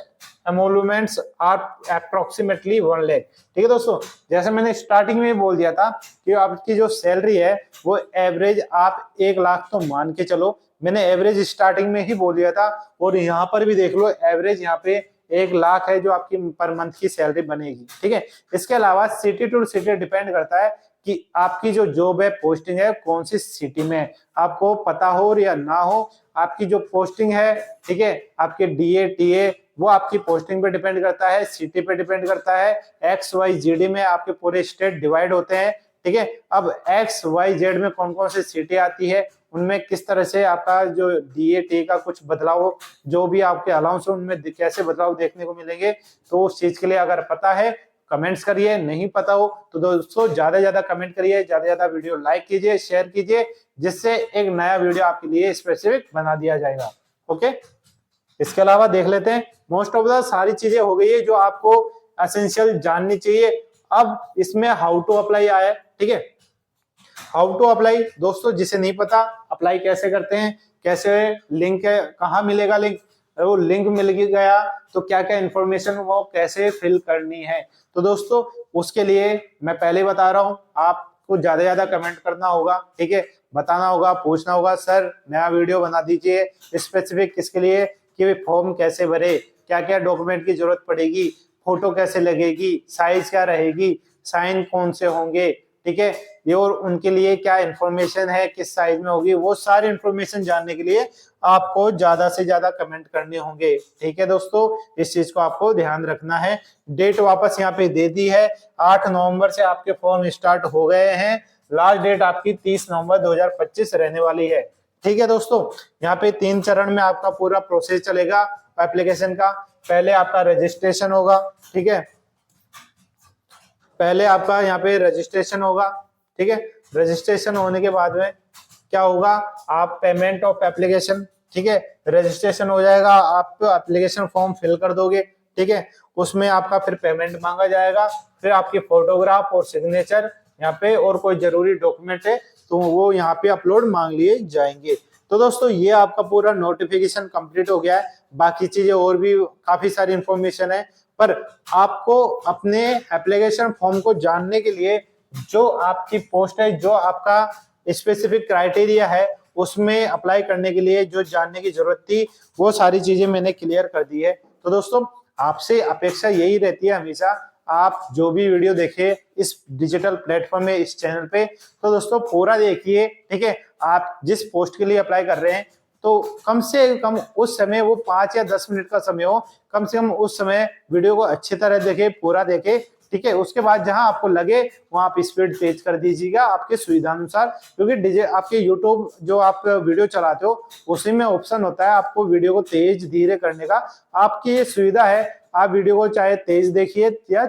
emoluments are approximately 1 lakh. ठीक है दोस्तों, जैसे मैंने स्टार्टिंग में बोल दिया था कि आपकी जो सैलरी है वो एवरेज आप 1 लाख तो मान के चलो, मैंने एवरेज स्टार्टिंग में ही बोल दिया था। और यहाँ पर भी देख लो, एवरेज यहाँ पे 1 लाख है जो आपकी पर मंथ की सैलरी बनेगी। ठीक है, इसके अलावा सिटी टू सिटी डिपेंड करता है कि आपकी जो जॉब है, पोस्टिंग है, कौन सी सिटी में है। आपको पता हो या ना हो, आपकी जो पोस्टिंग है, ठीक है, आपके डीए टीए, वो आपकी पोस्टिंग पे डिपेंड करता है, सिटी पे डिपेंड करता है। एक्स वाई जेड में आपके पूरे स्टेट डिवाइड होते हैं। ठीक है, अब एक्स वाई जेड में कौन कौन सी सिटी आती है, उनमें किस तरह से आपका जो डीए टी का कुछ बदलाव हो, जो भी आपके अलाउंस हो उनमें कैसे बदलाव देखने को मिलेंगे, तो उस चीज के लिए अगर पता है कमेंट्स करिए, नहीं पता हो तो दोस्तों ज्यादा से ज्यादा कमेंट करिए, ज्यादा से ज्यादा वीडियो लाइक कीजिए, शेयर कीजिए, जिससे एक नया वीडियो आपके लिए स्पेसिफिक बना दिया जाएगा। ओके, इसके अलावा देख लेते हैं, मोस्ट ऑफ द सारी चीजें हो गई है जो आपको एसेंशियल जाननी चाहिए। अब इसमें हाउ टू अप्लाई आया है। ठीक है, हाउ टू अप्लाई, दोस्तों जिसे नहीं पता अप्लाई कैसे करते हैं, कैसे लिंक है, कहाँ मिलेगा लिंक, वो लिंक मिल गया तो क्या क्या इंफॉर्मेशन वो कैसे फिल करनी है। तो दोस्तों उसके लिए मैं पहले बता रहा हूँ, आपको ज्यादा ज्यादा कमेंट करना होगा। ठीक है, बताना होगा, पूछना होगा, सर नया वीडियो बना दीजिए स्पेसिफिक किसके लिए, कि फॉर्म कैसे भरे, क्या क्या डॉक्यूमेंट की जरूरत पड़ेगी, फोटो कैसे लगेगी, साइज क्या रहेगी, साइन कौन से होंगे, ठीक है, ये और उनके लिए क्या इंफॉर्मेशन है, किस साइज में होगी, वो सारी इंफॉर्मेशन जानने के लिए आपको ज्यादा से ज्यादा कमेंट करने होंगे। ठीक है दोस्तों, इस चीज को आपको ध्यान रखना है। डेट वापस यहाँ पे दे दी है, 8 नवंबर से आपके फॉर्म स्टार्ट हो गए हैं। लास्ट डेट आपकी 30 नवंबर 2025 रहने वाली है। ठीक है दोस्तों, यहाँ पे 3 चरण में आपका पूरा प्रोसेस चलेगा एप्लीकेशन का। पहले आपका रजिस्ट्रेशन होगा। ठीक है, पहले आपका यहाँ पे रजिस्ट्रेशन होगा। ठीक है, रजिस्ट्रेशन होने के बाद में क्या होगा, आप पेमेंट ऑफ एप्लीकेशन, ठीक है, रजिस्ट्रेशन हो जाएगा, आप एप्लीकेशन फॉर्म फिल कर दोगे। ठीक है, उसमें आपका फिर पेमेंट मांगा जाएगा, फिर आपकी फोटोग्राफ और सिग्नेचर यहाँ पे, और कोई जरूरी डॉक्यूमेंट है तो वो यहाँ पे अपलोड मांग लिए जाएंगे। तो दोस्तों ये आपका पूरा नोटिफिकेशन कंप्लीट हो गया है। बाकी चीजें और भी काफी सारी इंफॉर्मेशन है, पर आपको अपने एप्लीकेशन फॉर्म को जानने के लिए जो आपकी पोस्ट है, जो आपका स्पेसिफिक क्राइटेरिया है, उसमें अप्लाई करने के लिए जो जानने की जरूरत थी वो सारी चीजें मैंने क्लियर कर दी है। तो दोस्तों आपसे अपेक्षा यही रहती है हमेशा, आप जो भी वीडियो देखे इस डिजिटल प्लेटफॉर्म में, इस चैनल पे, तो दोस्तों पूरा देखिए। ठीक है, आप जिस पोस्ट के लिए अप्लाई कर रहे हैं तो कम से कम उस समय वो 5 या 10 मिनट का समय हो, कम से कम उस समय वीडियो को अच्छी तरह देखे, पूरा देखे, ठीक है। उसके बाद जहां आपको लगे वहां आप स्पीड तेज कर दीजिएगा आपके सुविधा अनुसार, क्योंकि आपके यूट्यूब जो आप वीडियो चलाते हो उसी में ऑप्शन होता है आपको वीडियो को तेज धीरे करने का। आपकी ये सुविधा है, आप वीडियो को चाहे तेज देखिए या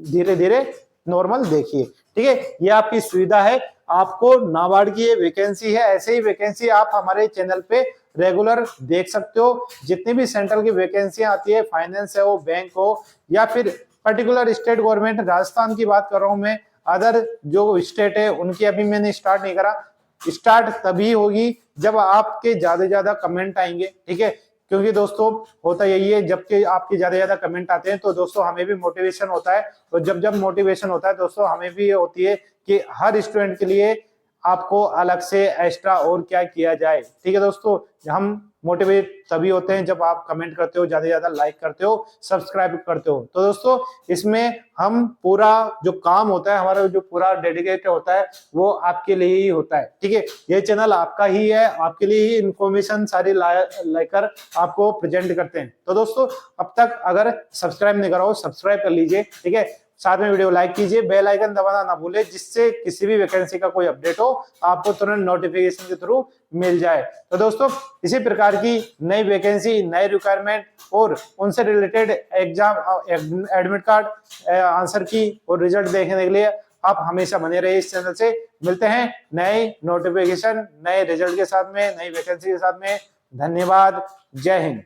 धीरे धीरे नॉर्मल देखिए, ठीक है। ये आपकी सुविधा है। आपको नाबार्ड की ये वैकेंसी है, ऐसे ही वैकेंसी आप हमारे चैनल पे रेगुलर देख सकते हो। जितनी भी सेंट्रल की वैकेंसी आती है, फाइनेंस है, वो बैंक हो या फिर पर्टिकुलर स्टेट गवर्नमेंट, राजस्थान की बात कर रहा हूं मैं, अदर जो स्टेट है उनकी अभी मैंने स्टार्ट नहीं करा। स्टार्ट तभी होगी जब आपके ज्यादा से ज्यादा कमेंट आएंगे, ठीक है। क्योंकि दोस्तों होता यही है, जबकि आपके ज्यादा से ज्यादा कमेंट आते हैं तो दोस्तों हमें भी मोटिवेशन होता है। तो जब जब मोटिवेशन होता है दोस्तों हमें भी होती है कि हर स्टूडेंट के लिए आपको अलग से एक्स्ट्रा और क्या किया जाए, ठीक है दोस्तों। हम मोटिवेट तभी होते हैं जब आप कमेंट करते हो, ज्यादा से ज्यादा लाइक करते हो, सब्सक्राइब करते हो। तो दोस्तों इसमें हम पूरा जो काम होता है, हमारा जो पूरा डेडिकेट होता है वो आपके लिए ही होता है, ठीक है। ये चैनल आपका ही है, आपके लिए ही इंफॉर्मेशन सारी लेकर आपको प्रेजेंट करते हैं। तो दोस्तों अब तक अगर सब्सक्राइब नहीं करा हो सब्सक्राइब कर लीजिए, ठीक है। साथ में वीडियो लाइक कीजिए, बेल आइकन दबाना ना भूले, जिससे किसी भी वैकेंसी का कोई अपडेट हो आपको तुरंत नोटिफिकेशन के थ्रू मिल जाए। तो दोस्तों इसी प्रकार की नई वैकेंसी, नए रिक्वायरमेंट और उनसे related exam, admit card, answer की और रिजल्ट देखने के लिए आप हमेशा बने रहिए इस चैनल से। मिलते हैं नए नोटिफिकेशन, नए रिजल्ट के साथ में, नई वैकेंसी के साथ में। धन्यवाद, जय हिंद।